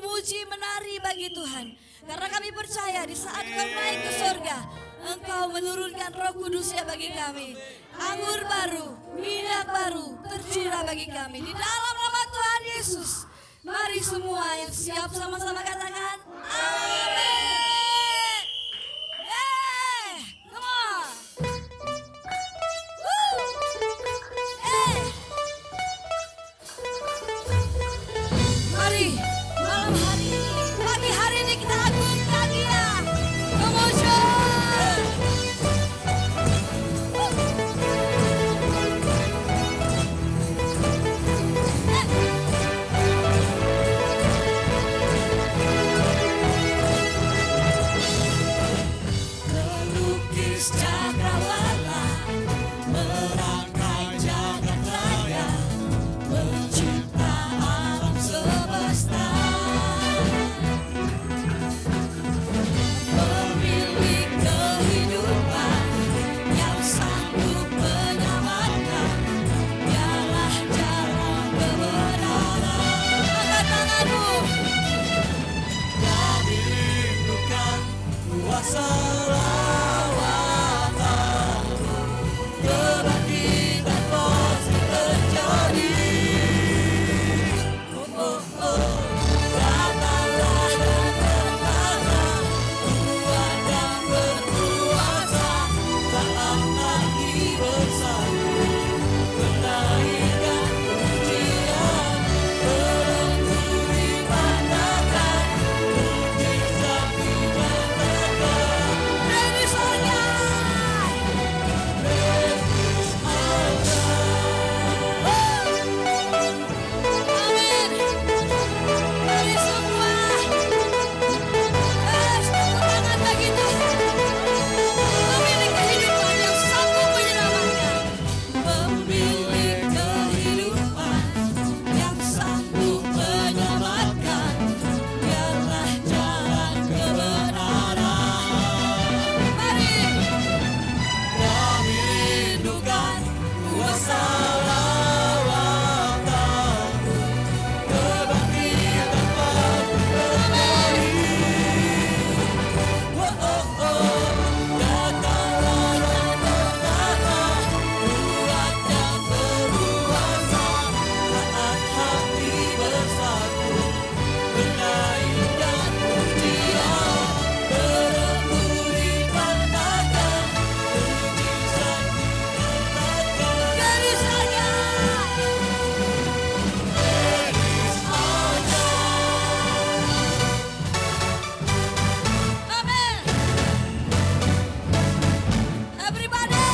memuji, menari bagi Tuhan. Karena kami percaya di saat Engkau naik ke surga, Engkau menurunkan Roh Kudus-Nya bagi kami. Anggur baru, minyak baru tercurah bagi kami. Di dalam nama Tuhan Yesus. Mari semua yang siap sama-sama katakan amin. Come on. Mari malam hari ini, pagi hari ini kita agungkan Dia. Kemudian melukis cakrawala, merangkai jagat raya, mencipta alam semesta, pemilik kehidupan yang sanggup menyelamatkan. Dialah jalan kebenaran. Angkat tanganmu. Kami rindukan kuasa lawatan-Mu, kebangkitan pasti terjadi. Datanglah dan bertahta, kuat dan berkuasa, saat hati bersatu, menaikkan pujian, belenggu dipandangkan, mujizat dinyatakan. Praise our God. Praise our God. Amin. Mari semua, tepuk tangan bagi Tuhan. Pemilik kehidupan yang sanggup menyelamatkan. Pemilik kehidupan yang sanggup menyelamatkan. Dialah jalan kebenaran. Mari kami rindukan kuasa lawatan-Mu, kebangkitan pasti terjadi. Datanglah dan bertahta, kuat dan berkuasa, saat hati bersatu, menaikkan pujian, belenggu dipandangkan, mujizat dinyatakan. Garis ayat, garis ayat. Amin. Everybody,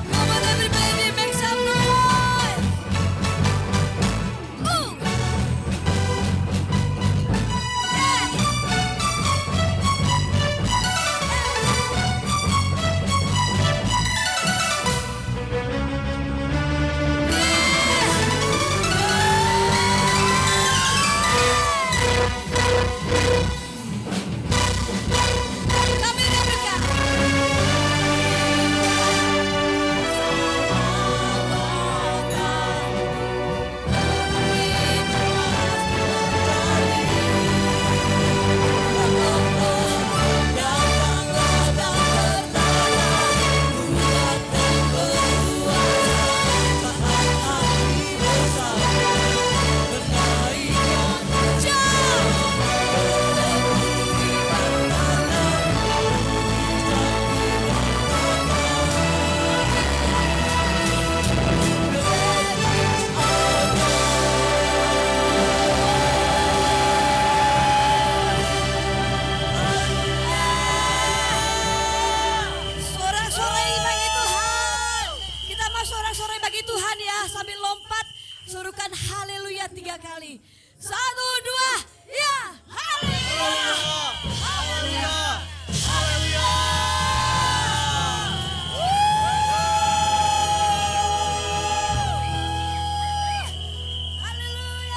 come on everybody, make some noise. Kami rindukan datanglah dan bertahta, kuat dan berkuasa, saat hati bersatu, menaikkan pujian, belenggu dipandangkan, mujizat sorak-sorai bagi Tuhan. Kita mau sorak-sorai bagi Tuhan ya, sambil lompat suruhkan haleluya 3 kali. 1, 2, ya haleluya. Haleluya. Haleluya. Haleluya.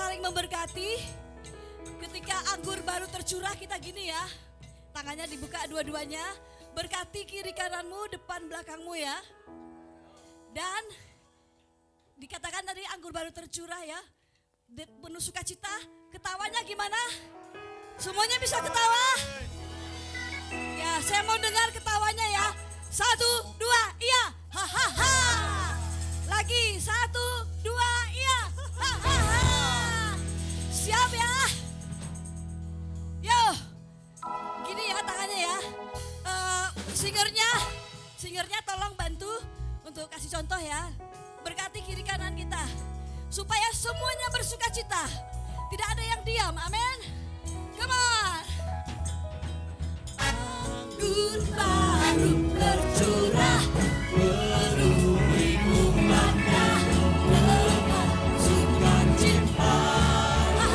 saling memberkati. Ketika anggur baru tercurah kita gini ya. Tangannya dibuka dua-duanya. Berkati kiri kananmu, depan belakangmu ya. Dan dikatakan tadi anggur baru tercurah ya. Penuh sukacita. Ketawanya gimana? Semuanya bisa ketawa? Ya, saya mau dengar ketawanya ya. 1, 2, iya. Hahaha. Lagi 1, 2, iya. Hahaha. Siap ya? Yo. Gini ya tangannya ya. Singernya tolong bantu untuk kasih contoh ya. Berkati kiri kanan kita. Supaya semuanya bersukacita. Tidak ada yang diam, amin. Come on. Anggur baru tercurah, penuhi umatnya dengan sukacita. Tercurah.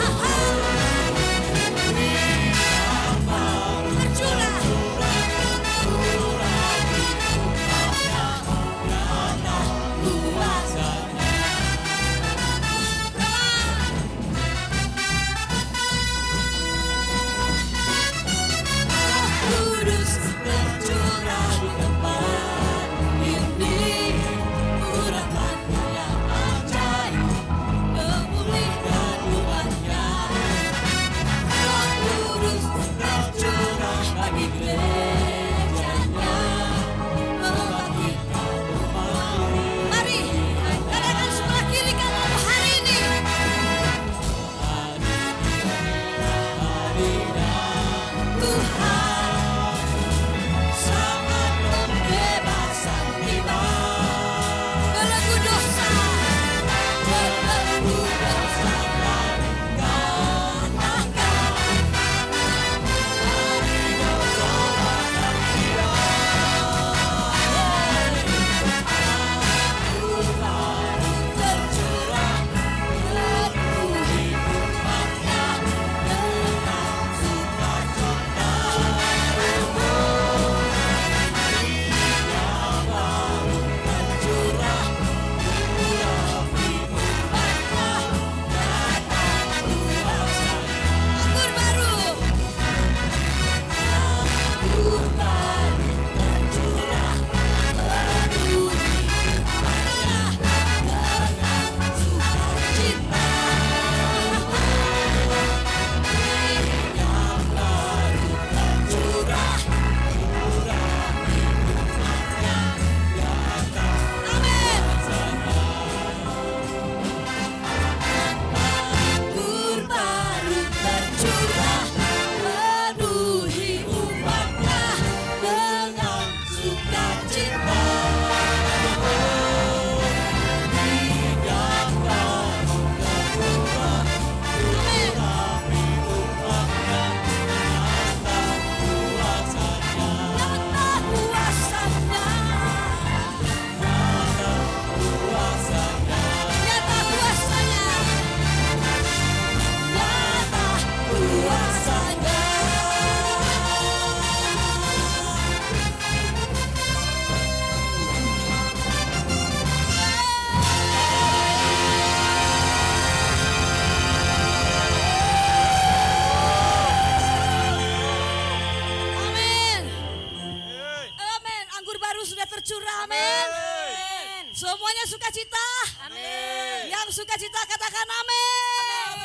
Semuanya sukacita. Amin. Yang sukacita katakan amin.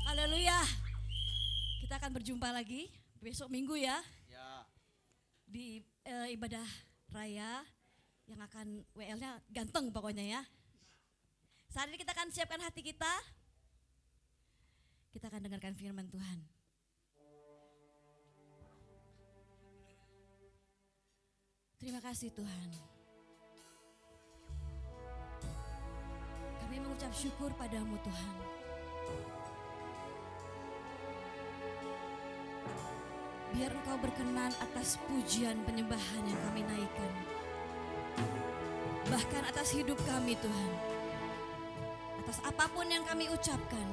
Haleluya. Kita akan berjumpa lagi besok minggu ya. Di ibadah raya yang akan WL-nya ganteng pokoknya ya. Saat ini kita akan siapkan hati kita. Kita akan dengarkan firman Tuhan. Terima kasih Tuhan. Kami mengucap syukur padamu Tuhan. Biar Engkau berkenan atas pujian penyembahan yang kami naikkan. Bahkan atas hidup kami Tuhan. Atas apapun yang kami ucapkan.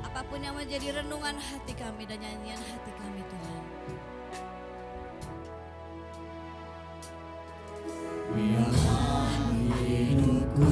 Apapun yang menjadi renungan hati kami dan nyanyian hati kami Tuhan. Biarlah hidupku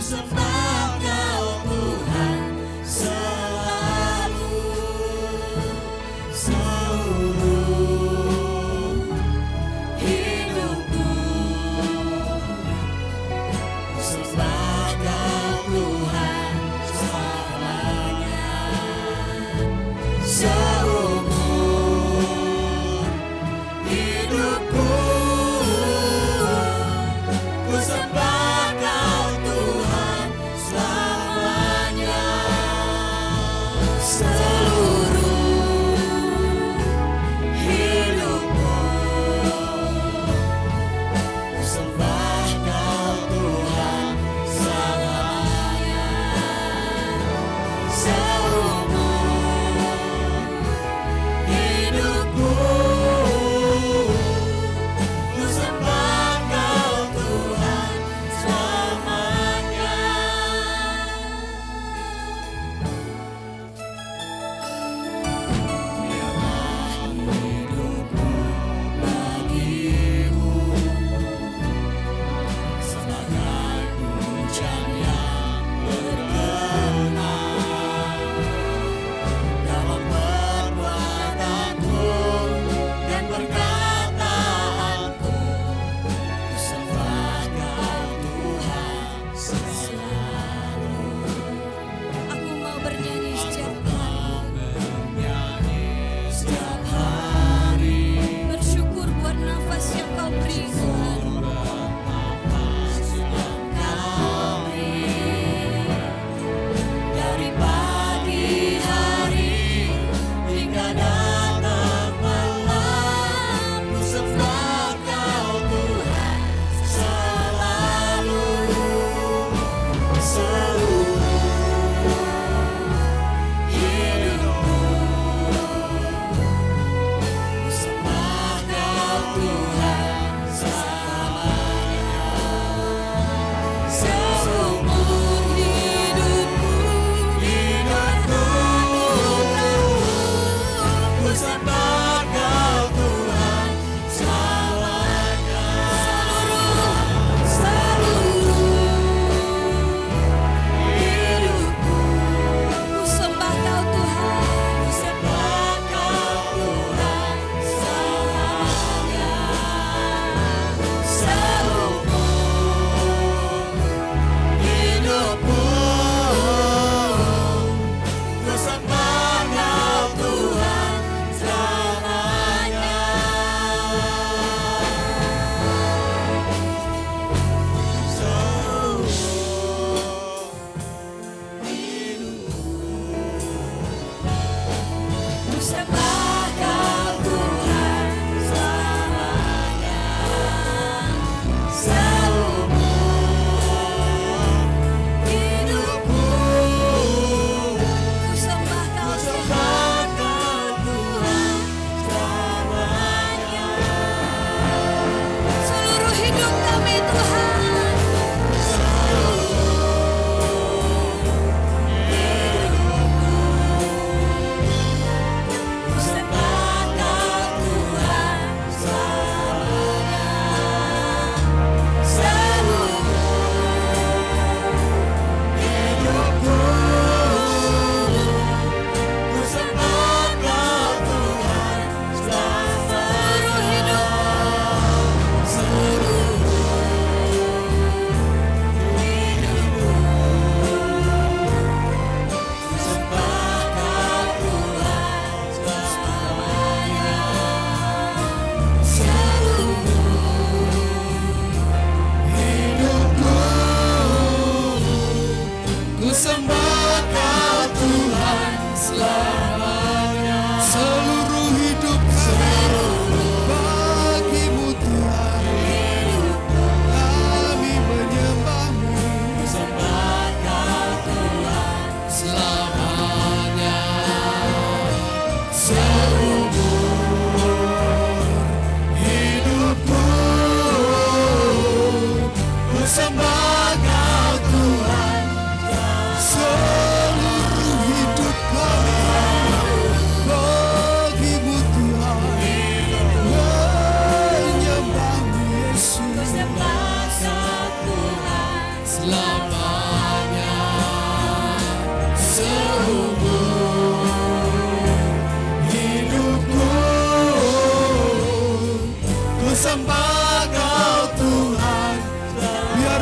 Selamanya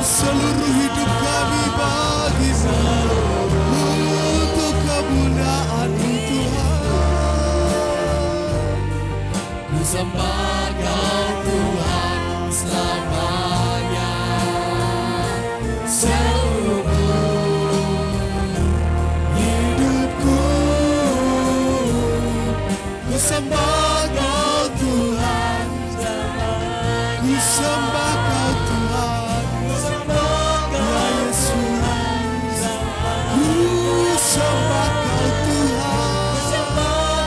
seluruh hidup kami bagi-Mu, untuk kemuliaan-Mu Tuhan. Ku sembah Kau Tuhan selamanya, seumur hidupku. Ku sembah Kau Tuhan, ku sembah Kau Tuhan, ya Yesus. Ku sembah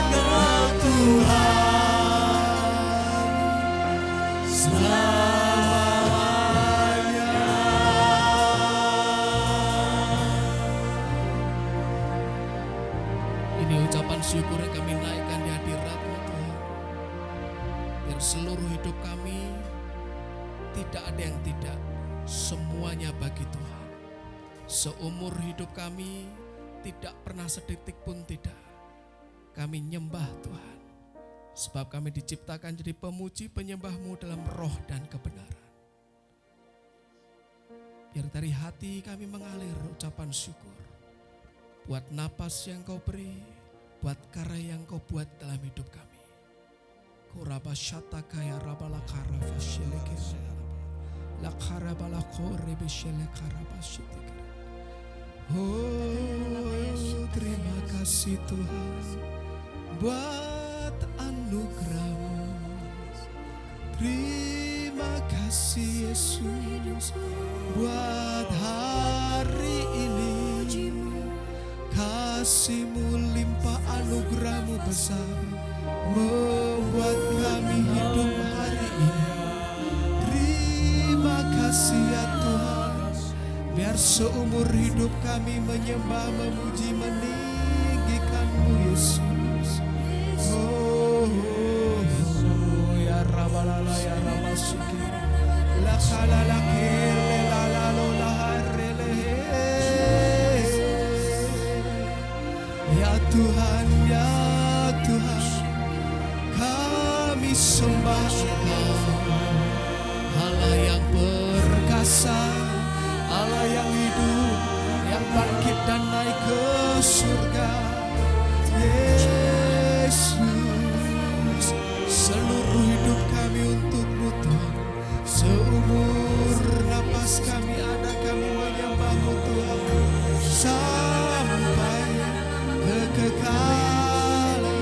Kau Tuhan, selamanya. Ini ucapan syukur yang kami naikkan di hadirat-Mu Tuhan. Biar seluruh hidup kami tidak ada yang tidak, semuanya bagi Tuhan. Seumur hidup kami tidak pernah sedetik pun tidak. Kami nyembah Tuhan, sebab kami diciptakan jadi pemuji penyembah-Mu dalam roh dan kebenaran. Biar dari hati kami mengalir ucapan syukur buat napas yang Kau beri, buat karya yang Kau buat dalam hidup kami. Kuraba syata kaya rabala karava shelekir la karabala kore beshele karaba shitikir. Oh, terima kasih Tuhan buat anugerah-Mu. Terima kasih Yesus buat hari ini. Kasih-Mu limpah, anugerah-Mu besar, membuat kami hidup hari ini. Terima kasih ya Tuhan, biar seumur hidup kami menyembah, memuji, meninggikan-Mu Yesus. Oh, ya Rabalala ya Ramasuki la kalala kele la la lo la harele. Ya Tuhan, ya Tuhan, kami sembah Engkau, Allah yang perkasa, Allah yang hidup, yang bangkit dan naik ke surga. Yesus, seluruh hidup kami untuk-Mu Tuhan. Seumur napas kami ada, kami menyembah-Mu Tuhan, sampai kekekalan.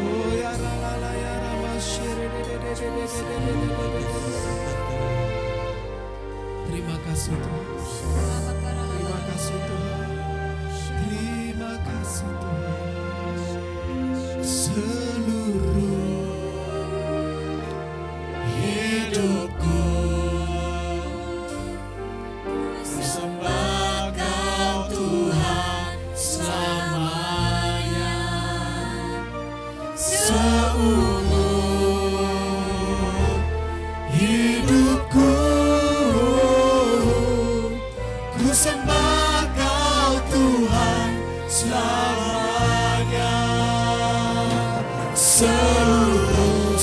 Oh ya la ya ramashire. Terima kasih Tuhan. Terima kasih Tuhan. Terima kasih Tuhan. Seluruh hidupku sembah Kau Tuhan selamanya, seumur hidupku. Ku sembah Kau Tuhan selamanya,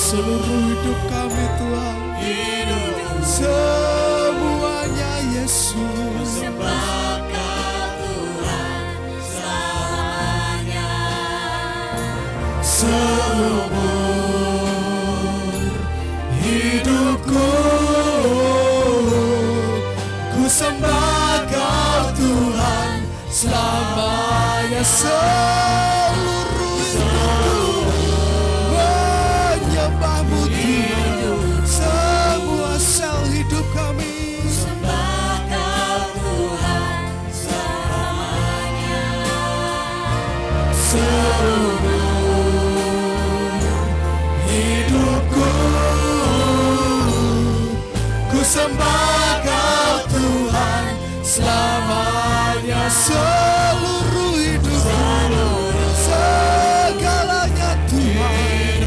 seluruh hidup kami Tuhan, semuanya Yesus. Sembah Kau Tuhan selamanya, Seumur hidupku ku sembah Kau Tuhan selamanya. Seluruh hidupku menyembah-Mu Tuhan, semua sel hidup kami. sembah Kau Tuhan selamanya, Hidupku ku sembah Kau Tuhan selamanya. Seluruh hidup, segalanya Tuhan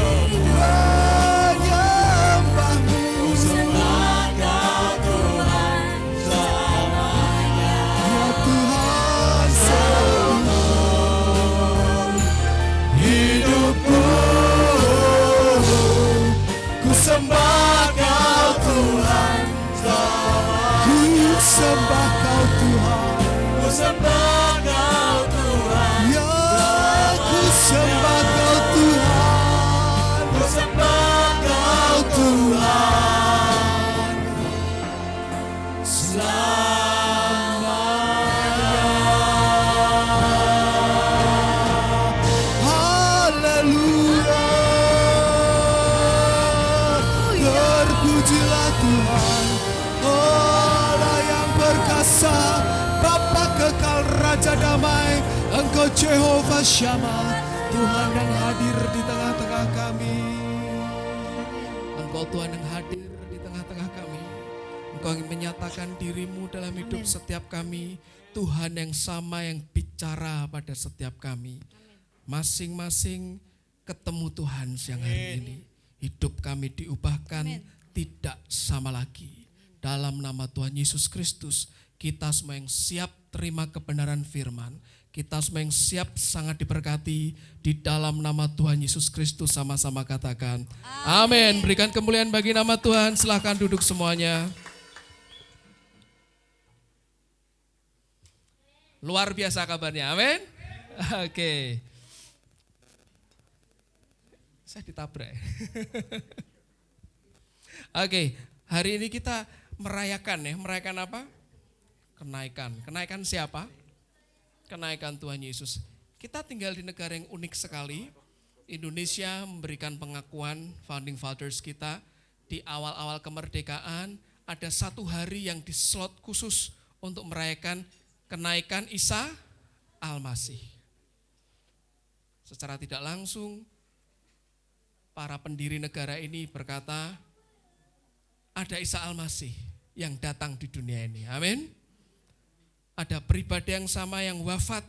menyembah-Mu. sembah Kau Tuhan selamanya, Ya Tuhan, seluruh hidupku ku sembah Kau Tuhan selamanya. sembah Kau Tuhan. Ku sembah Kau Tuhan. Ya, ku sembah Kau Tuhan. Ku sembah Kau Tuhan. Haleluya. Terpujilah Tuhan, Allah yang perkasa, Bapa kekal, Raja damai, Engkau Jehovah Shammah, Tuhan yang hadir di tengah-tengah kami. Engkau Tuhan yang hadir di tengah-tengah kami. Engkau yang menyatakan dirimu dalam hidup setiap kami. Tuhan yang sama yang bicara pada setiap kami. Masing-masing ketemu Tuhan siang hari ini. Hidup kami diubahkan tidak sama lagi. Dalam nama Tuhan Yesus Kristus, kita semua yang siap terima kebenaran firman. Kita semua yang siap sangat diberkati di dalam nama Tuhan Yesus Kristus, sama-sama katakan amin. Berikan kemuliaan bagi nama Tuhan. Silahkan duduk semuanya. Luar biasa kabarnya, amin. Oke. Saya ditabrak. Oke, hari ini kita merayakan apa? Kenaikan siapa? Kenaikan Tuhan Yesus. Kita tinggal di negara yang unik sekali. Indonesia memberikan pengakuan founding fathers kita di awal-awal kemerdekaan. Ada satu hari yang dislot khusus untuk merayakan kenaikan Isa Al-Masih. Secara tidak langsung, para pendiri negara ini berkata, ada Isa Al-Masih yang datang di dunia ini. Amin. Ada pribadi yang sama yang wafat.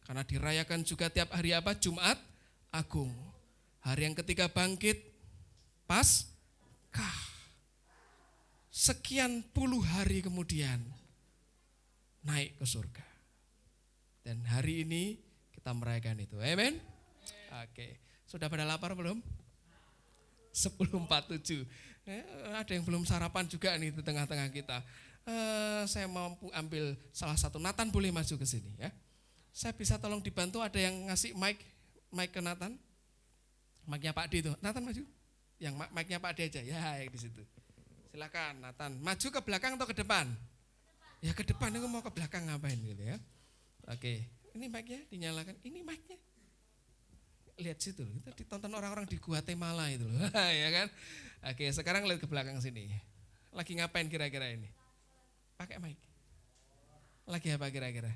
Karena dirayakan juga tiap hari apa? Jumat Agung. Hari yang ketiga bangkit, Paskah. Sekian puluh hari kemudian naik ke surga. Dan hari ini kita merayakan itu. Amin. Oke. Sudah pada lapar belum? 10.47. Ada yang belum sarapan juga nih di tengah-tengah kita. Saya mampu ambil salah satu. Nathan boleh maju ke sini ya. Saya bisa tolong dibantu, ada yang ngasih mic ke Nathan. Mic-nya Pak D itu. Nathan maju. Yang mic-nya Pak D aja. Ya, yang di situ. Silakan Nathan. Maju ke belakang atau ke depan? Ya ke depan, aku mau ke belakang ngapain gitu ya. Oke, ini mic-nya dinyalakan. Ini mic-nya. Lihat situ, kita ditonton orang-orang di Guatemala itu loh. Ya kan? Oke, sekarang lihat ke belakang sini. Lagi ngapain kira-kira ini? Pakai mic. Lagi apa kira-kira?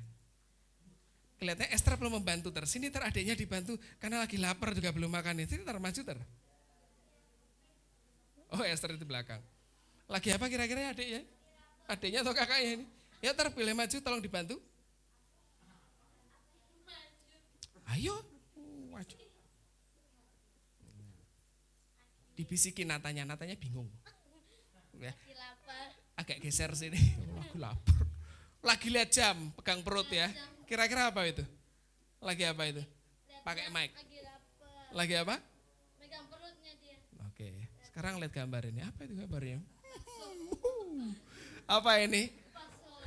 Kelihatannya Esther belum membantu ter. Sini ter, adiknya dibantu karena lagi lapar juga belum makan. Sini ter, maju ter. Oh, Esther di belakang. Lagi apa kira-kira adiknya? Adiknya atau kakaknya ini? Ya ter, pilih maju, tolong dibantu. Ayo, maju. Dibisikin Natanya bingung. Ya. Agak geser sini. Aku lapar. Lagi lihat jam, pegang perut ya. Kira-kira apa itu? Lagi apa itu? Pakai mic. Lagi apa? Megang perutnya dia. Oke, sekarang lihat gambar ini. Apa itu gambarnya? Apa ini?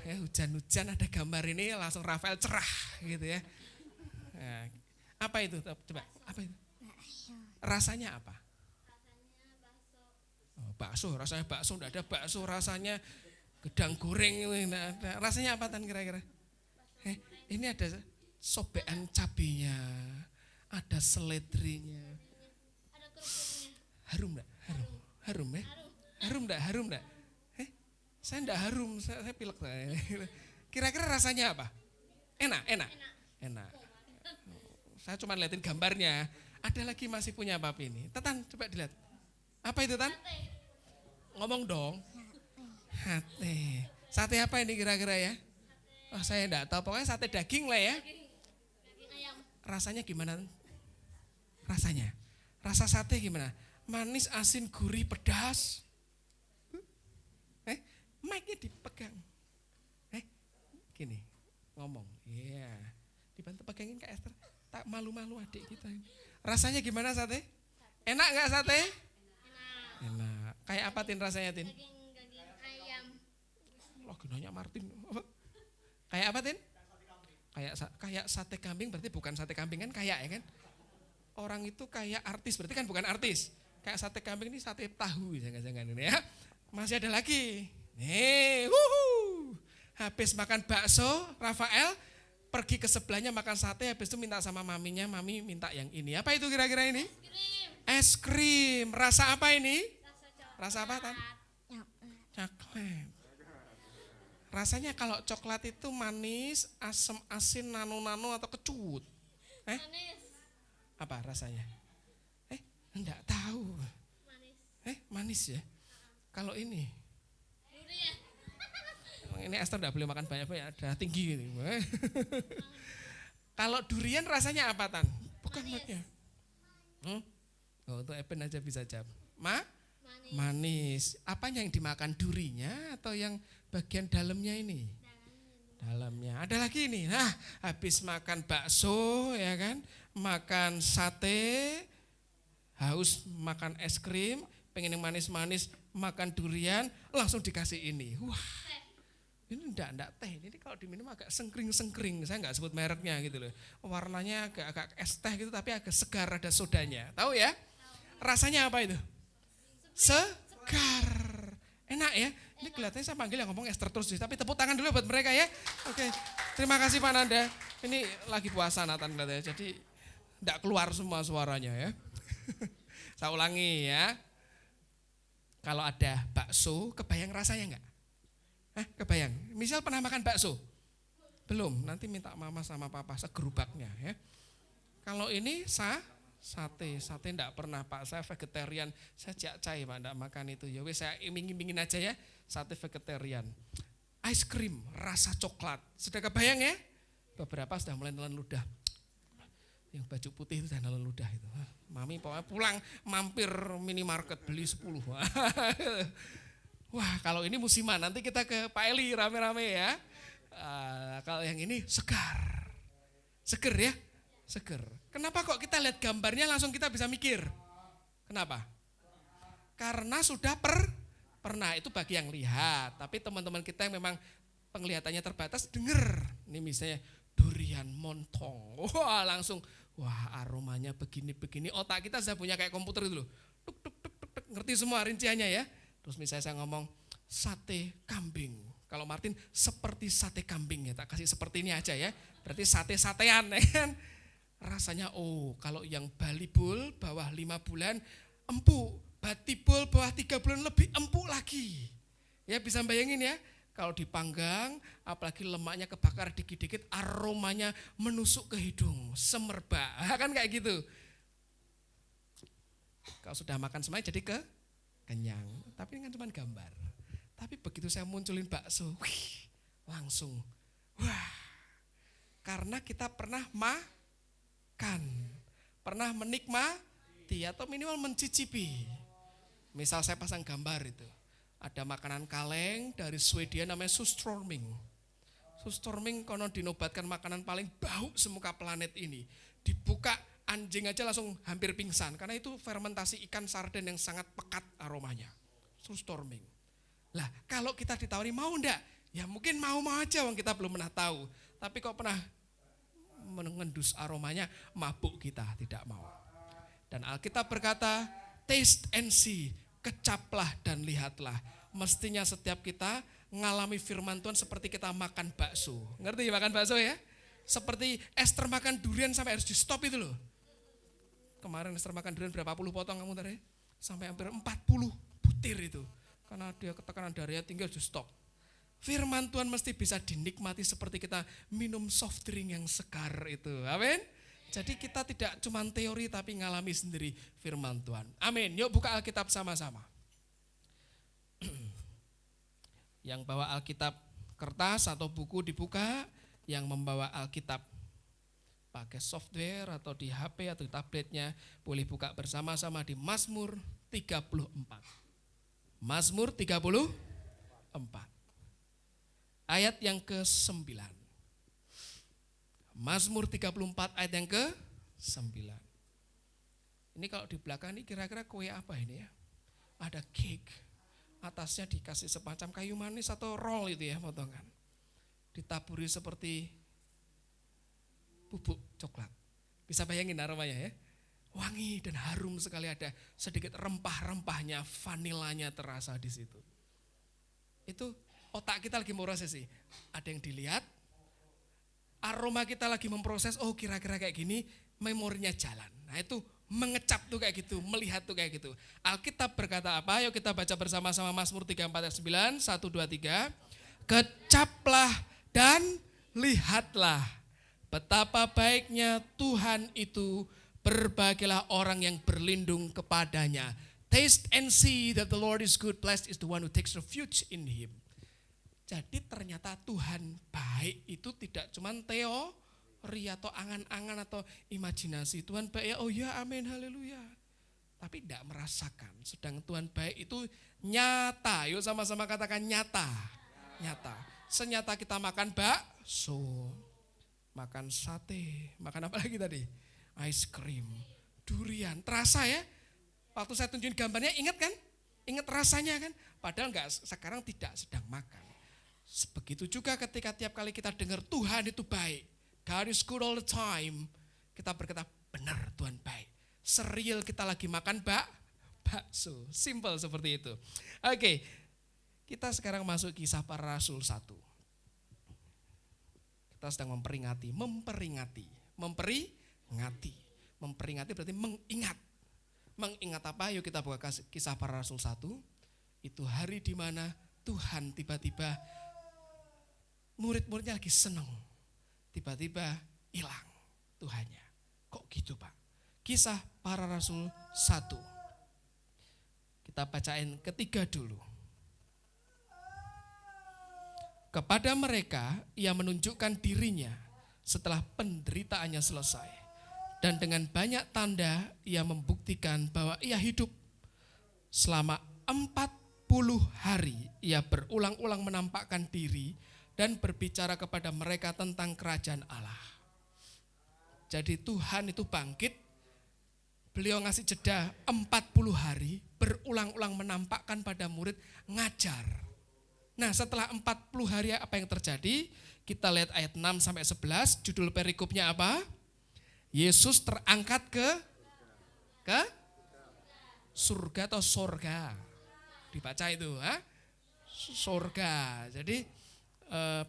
Ya, hujan-hujan ada gambar ini langsung Rafael cerah gitu ya. Nah, apa itu? Coba, apa itu? Rasanya apa? Bakso, rasanya bakso, enggak ada bakso, rasanya gedang goreng. Nah, rasanya apa Tan kira-kira? Ini ada sobekan cabenya, ada seledrinya. Ada kerupuknya. Harum enggak? Harum ya? Harum enggak? Saya enggak harum, saya pilek. Kira-kira rasanya apa? Enak. Saya cuma liatin gambarnya. Ada lagi masih punya apa ini? Tan, coba dilihat. Apa itu Tan? Ngomong dong. Sate apa ini kira-kira ya? Oh, saya enggak tahu, pokoknya sate daging lah ya. Daging ayam. Rasanya gimana? Rasanya? Rasa sate gimana? Manis, asin, gurih, pedas. Mic-nya dipegang. Gini, ngomong. Iya. Dibantu pegangin Kak Esther. Tak malu-malu adik kita. Rasanya gimana sate? Enak enggak sate? Enak. Enak. Kayak apa Tin rasanya Tin? Daging ayam. Loh, Gunanya Martin. Apa? Kayak apa, Tin? Kayak sate kambing, berarti bukan sate kambing kan, kayak ya kan? Orang itu kayak artis, berarti kan bukan artis. Kayak sate kambing ini sate tahu, jangan-jangan ini ya. Masih ada lagi. Nih, habis makan bakso, Rafael pergi ke sebelahnya makan sate, habis itu minta sama maminya, mami minta yang ini. Apa itu kira-kira ini? Es krim. Rasa apa ini? Rasa apa, Tan? Coklat. Rasanya kalau coklat itu manis, asam, asin, nano-nano atau kecut? Manis. Apa rasanya? Enggak tahu. Manis. Manis ya? Kalau ini? Durian. Ini Esther enggak boleh makan banyak-banyak, darah tinggi gitu. Kalau durian rasanya apa, Tan? Bukan maknya. Oh, untuk Epen aja bisa jawab. Manis. Manis. Apanya yang dimakan, durinya atau yang bagian dalamnya ini? Dalamnya. Ada lagi nih. Nah, habis makan bakso ya kan, makan sate, haus makan es krim, pengen yang manis-manis, makan durian, langsung dikasih ini. Wah. Ini enggak teh. Ini kalau diminum agak sengkring-sengkring. Saya enggak sebut mereknya gitu loh. Warnanya agak es teh gitu tapi agak segar, ada sodanya. Tahu ya? Rasanya apa itu? Segar. Enak ya? Ini kelihatannya saya panggil yang ngomong Esther terus, tapi tepuk tangan dulu buat mereka ya. Oke. Terima kasih Pak Nanda. Ini lagi puasa Nathan katanya, jadi enggak keluar semua suaranya ya. Saya ulangi ya. Kalau ada bakso, kebayang rasanya enggak? Kebayang. Misal pernah makan bakso? Belum, nanti minta mama sama papa segerubaknya ya. Kalau ini sate enggak pernah Pak, saya vegetarian, saya cai Pak, enggak makan itu. Ya wes saya iming-imingin aja ya, sate vegetarian. Ice cream, rasa coklat, sudah kebayang ya? Beberapa sudah mulai nelan ludah. Yang baju putih itu sudah nelan ludah itu. Mami pokoknya pulang mampir minimarket beli 10. Wah kalau ini musiman, nanti kita ke Pak Eli rame-rame ya. Kalau yang ini segar ya, seger. Kenapa kok kita lihat gambarnya langsung kita bisa mikir? Kenapa? Karena sudah pernah, itu bagi yang lihat. Tapi teman-teman kita yang memang penglihatannya terbatas, denger. Ini misalnya durian montong, wah langsung, wah aromanya begini-begini. Otak kita sudah punya kayak komputer itu loh, tuk, ngerti semua rinciannya ya. Terus misalnya saya ngomong sate kambing. Kalau Martin seperti sate kambing ya, tak kasih seperti ini aja ya. Berarti sate-satean ya kan. Rasanya kalau yang balibul bawah 5 bulan empuk. Batibul bawah 3 bulan lebih empuk lagi. Ya bisa bayangin ya. Kalau dipanggang apalagi lemaknya kebakar dikit-dikit aromanya menusuk ke hidung. Semerbak kan kayak gitu. Kalau sudah makan semuanya jadi kenyang, tapi ini kan cuma gambar. Tapi begitu saya munculin bakso, langsung, wah, karena kita pernah makan, pernah menikmati atau minimal mencicipi. Misal saya pasang gambar itu, ada makanan kaleng dari Swedia namanya surströmming. Surströmming konon dinobatkan makanan paling bau semuka planet ini. Dibuka anjing aja langsung hampir pingsan karena itu fermentasi ikan sarden yang sangat pekat aromanya. Surströmming. Lah, kalau kita ditawari mau enggak? Ya mungkin mau aja wong kita belum pernah tahu. Tapi kok pernah mengendus aromanya, mabuk kita tidak mau. Dan Alkitab berkata, taste and see, kecaplah dan lihatlah. Mestinya setiap kita ngalami firman Tuhan seperti kita makan bakso. Ngerti makan bakso ya? Seperti Esther makan durian sampai harus di stop itu loh. Kemarin Esther makan durian berapa puluh potong kamu tadi? Sampai hampir 40 butir itu. Karena dia ketekanan darahnya tinggi harus di stop. Firman Tuhan mesti bisa dinikmati seperti kita minum soft drink yang segar itu. Amin. Jadi kita tidak cuma teori tapi ngalami sendiri firman Tuhan. Amin. Yuk buka Alkitab sama-sama. Yang bawa Alkitab kertas atau buku dibuka. Yang membawa Alkitab pakai software atau di HP atau di tabletnya boleh buka bersama-sama di Mazmur 34. Mazmur 34. Ayat yang ke-9. Mazmur 34 ayat yang ke-9. Ini kalau di belakang ini kira-kira kue apa ini ya? Ada cake. atasnya dikasih semacam kayu manis atau roll itu ya, potongan. Ditaburi seperti bubuk coklat. Bisa bayangin aromanya ya? Wangi dan harum sekali, ada sedikit rempah-rempahnya, vanilanya terasa di situ. Itu otak kita lagi memproses sih. Ada yang dilihat, aroma kita lagi memproses, oh kira-kira kayak gini, memorinya jalan. Nah itu mengecap tuh kayak gitu, melihat tuh kayak gitu. Alkitab berkata apa? Yuk kita baca bersama-sama Mazmur 34 ayat 9, 1, 2, 3. Kecaplah dan lihatlah betapa baiknya Tuhan itu, berbahagialah orang yang berlindung kepadanya. Taste and see that the Lord is good, blessed is the one who takes refuge in him. Jadi ternyata Tuhan baik itu tidak cuma teori atau angan-angan atau imajinasi. Tuhan baik ya, oh ya amin haleluya. Tapi tidak merasakan. Sedang Tuhan baik itu nyata. Yuk sama-sama katakan nyata. Nyata. Senyata kita makan bakso, makan sate, makan apa lagi tadi? Ice cream, durian, terasa ya. Waktu saya tunjukin gambarnya ingat kan? Ingat rasanya kan? Padahal enggak, sekarang tidak sedang makan. Begitu juga ketika tiap kali kita dengar Tuhan itu baik, God is good all the time, kita berkata benar Tuhan baik. Serial kita lagi makan bakso, simple seperti itu. Oke, kita sekarang masuk Kisah Para Rasul 1. Kita sedang memperingati. Memperingati berarti mengingat. Mengingat apa? Yuk kita buka Kisah Para Rasul 1. Itu hari di mana Tuhan tiba-tiba murid-muridnya lagi senang. Tiba-tiba hilang Tuhannya. Kok gitu Pak? Kisah Para Rasul 1. Kita bacain ketiga dulu. Kepada mereka ia menunjukkan dirinya setelah penderitaannya selesai. Dan dengan banyak tanda ia membuktikan bahwa ia hidup. Selama 40 hari ia berulang-ulang menampakkan diri dan berbicara kepada mereka tentang kerajaan Allah. Jadi Tuhan itu bangkit, beliau ngasih jeda 40 hari, berulang-ulang menampakkan pada murid, ngajar. Nah setelah 40 hari apa yang terjadi? Kita lihat ayat 6 sampai 11, judul perikopnya apa? Yesus terangkat ke surga atau sorga. Dibaca itu, sorga. Jadi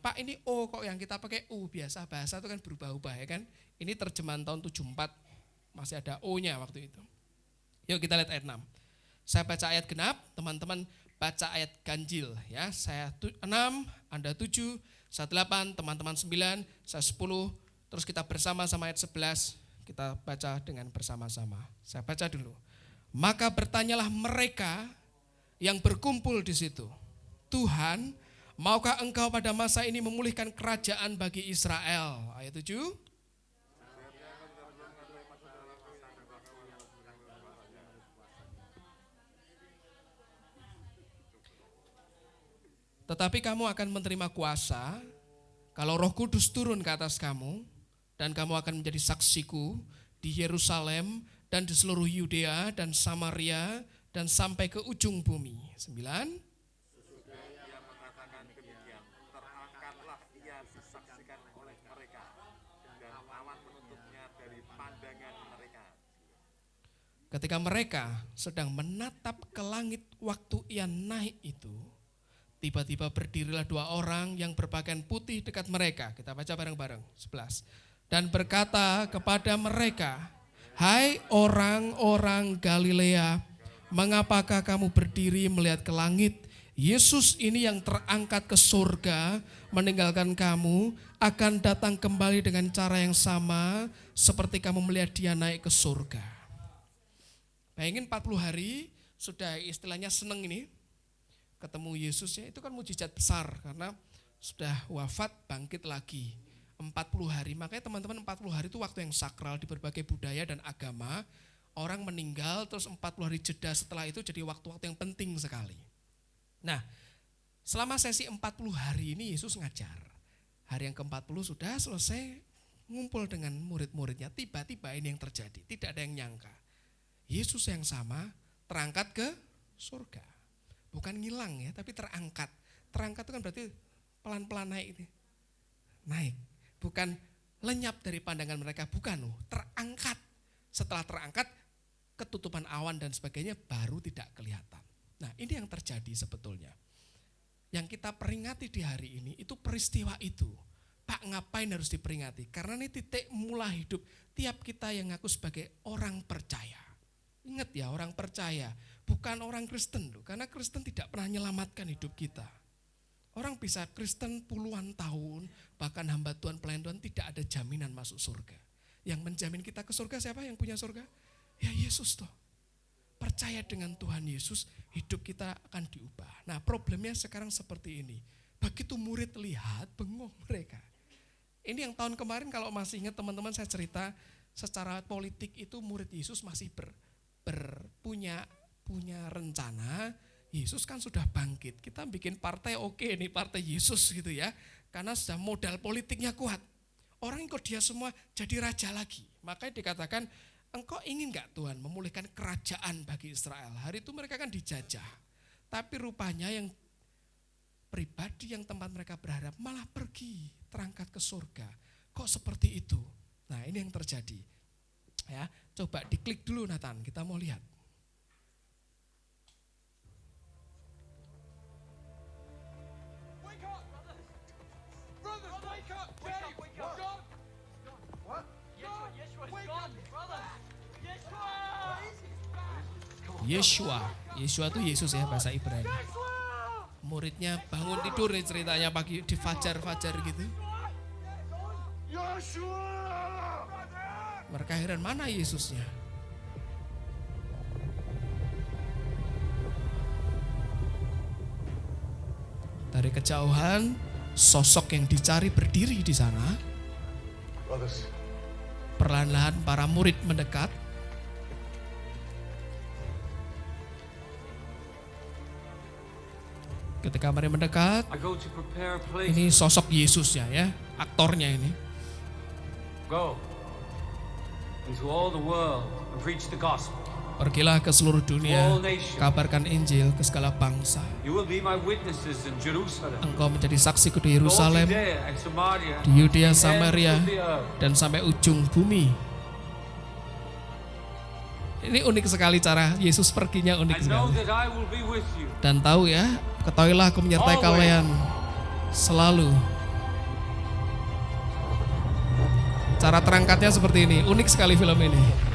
Pak ini O kok yang kita pakai U, biasa bahasa itu kan berubah-ubah ya kan. Ini terjemahan tahun 74, masih ada O-nya waktu itu. Yuk kita lihat ayat 6. Saya baca ayat genap, teman-teman baca ayat ganjil ya. Saya 6, Anda 7, saya 8, teman-teman 9, saya 10. Terus kita bersama-sama ayat 11, kita baca dengan bersama-sama. Saya baca dulu. Maka bertanyalah mereka yang berkumpul di situ. Tuhan, maukah engkau pada masa ini memulihkan kerajaan bagi Israel? Ayat 7. Tetapi kamu akan menerima kuasa kalau Roh Kudus turun ke atas kamu, dan kamu akan menjadi saksiku di Yerusalem dan di seluruh Yudea dan Samaria dan sampai ke ujung bumi. 9. Sesudah ia mengatakan demikian, terangkatlah ia disaksikan oleh mereka, dan awan menutupnya dari pandangan mereka. Ketika mereka sedang menatap ke langit waktu ia naik itu, tiba-tiba berdirilah dua orang yang berpakaian putih dekat mereka. Kita baca bareng-bareng. 11. Dan berkata kepada mereka, hai orang-orang Galilea, mengapakah kamu berdiri melihat ke langit? Yesus ini yang terangkat ke surga, meninggalkan kamu, akan datang kembali dengan cara yang sama seperti kamu melihat dia naik ke surga. Bayangin 40 hari sudah istilahnya seneng ini, ketemu Yesus ya, itu kan mujizat besar karena sudah wafat bangkit lagi. 40 hari, makanya teman-teman 40 hari itu waktu yang sakral di berbagai budaya dan agama. Orang meninggal terus 40 hari jeda setelah itu jadi waktu-waktu yang penting sekali. Nah, selama sesi 40 hari ini Yesus ngajar. Hari yang ke-40 sudah selesai ngumpul dengan murid-muridnya. Tiba-tiba ini yang terjadi, tidak ada yang nyangka. Yesus yang sama terangkat ke surga. Bukan ngilang ya, tapi terangkat. Terangkat itu kan berarti pelan-pelan naik itu. Naik. Bukan lenyap dari pandangan mereka, bukan loh, terangkat. Setelah terangkat, ketutupan awan dan sebagainya baru tidak kelihatan. Nah, ini yang terjadi sebetulnya. Yang kita peringati di hari ini itu peristiwa itu. Pak, ngapain harus diperingati? Karena ini titik mulai hidup tiap kita yang ngaku sebagai orang percaya. Ingat ya, orang percaya, bukan orang Kristen loh. Karena Kristen tidak pernah menyelamatkan hidup kita. Orang bisa Kristen puluhan tahun, bahkan hamba Tuhan, pelayan Tuhan, tidak ada jaminan masuk surga. Yang menjamin kita ke surga siapa yang punya surga? Ya Yesus toh. Percaya dengan Tuhan Yesus, hidup kita akan diubah. Nah, problemnya sekarang seperti ini. Begitu murid lihat, bengong mereka. Ini yang tahun kemarin kalau masih ingat teman-teman saya cerita, secara politik itu murid Yesus masih punya rencana. Yesus kan sudah bangkit. Kita bikin partai oke nih, partai Yesus gitu ya. Karena sudah modal politiknya kuat. Orang ikut dia semua jadi raja lagi. Makanya dikatakan, engkau ingin gak Tuhan memulihkan kerajaan bagi Israel? Hari itu mereka kan dijajah. Tapi rupanya yang pribadi, yang tempat mereka berharap malah pergi, terangkat ke surga. Kok seperti itu? Nah, ini yang terjadi. Ya, coba diklik dulu Nathan, kita mau lihat. Yeshua itu Yesus ya bahasa Ibrani. Muridnya bangun tidur nih ceritanya pagi di fajar-fajar gitu. Mereka heran, mana Yesusnya? Dari kejauhan sosok yang dicari berdiri di sana. Perlahan-lahan para murid mendekat. Ketika mereka mendekat, ini sosok Yesusnya ya, aktornya ini. Go into all the world and preach the gospel. Pergilah ke seluruh dunia, kabarkan Injil ke segala bangsa. You will be my witnesses in Jerusalem, Engkau menjadi saksiku di all Yerusalem, Judea and Samaria, di Yudea, and Samaria, to the earth. dan sampai ujung bumi. Ini unik sekali cara Yesus perginya, unik And know sekali. that I will be with you. Dan tahu ya, ketahuilah aku menyertai kalian selalu. Cara terangkatnya seperti ini, unik sekali film ini.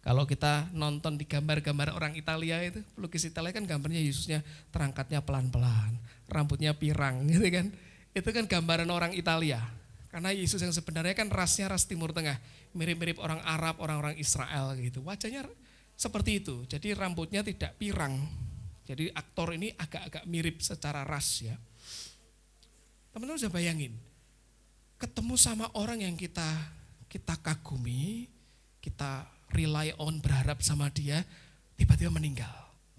Kalau kita nonton di gambar-gambar orang Italia itu, pelukis Italia kan gambarnya Yesusnya terangkatnya pelan-pelan, rambutnya pirang gitu kan. Itu kan gambaran orang Italia. Karena Yesus yang sebenarnya kan rasnya ras Timur Tengah, mirip-mirip orang Arab, orang-orang Israel gitu. Wajahnya seperti itu, jadi rambutnya tidak pirang. Jadi aktor ini agak-agak mirip secara ras ya. Teman-teman bisa bayangin, ketemu sama orang yang kita kagumi, kita rely on, berharap sama dia, tiba-tiba meninggal.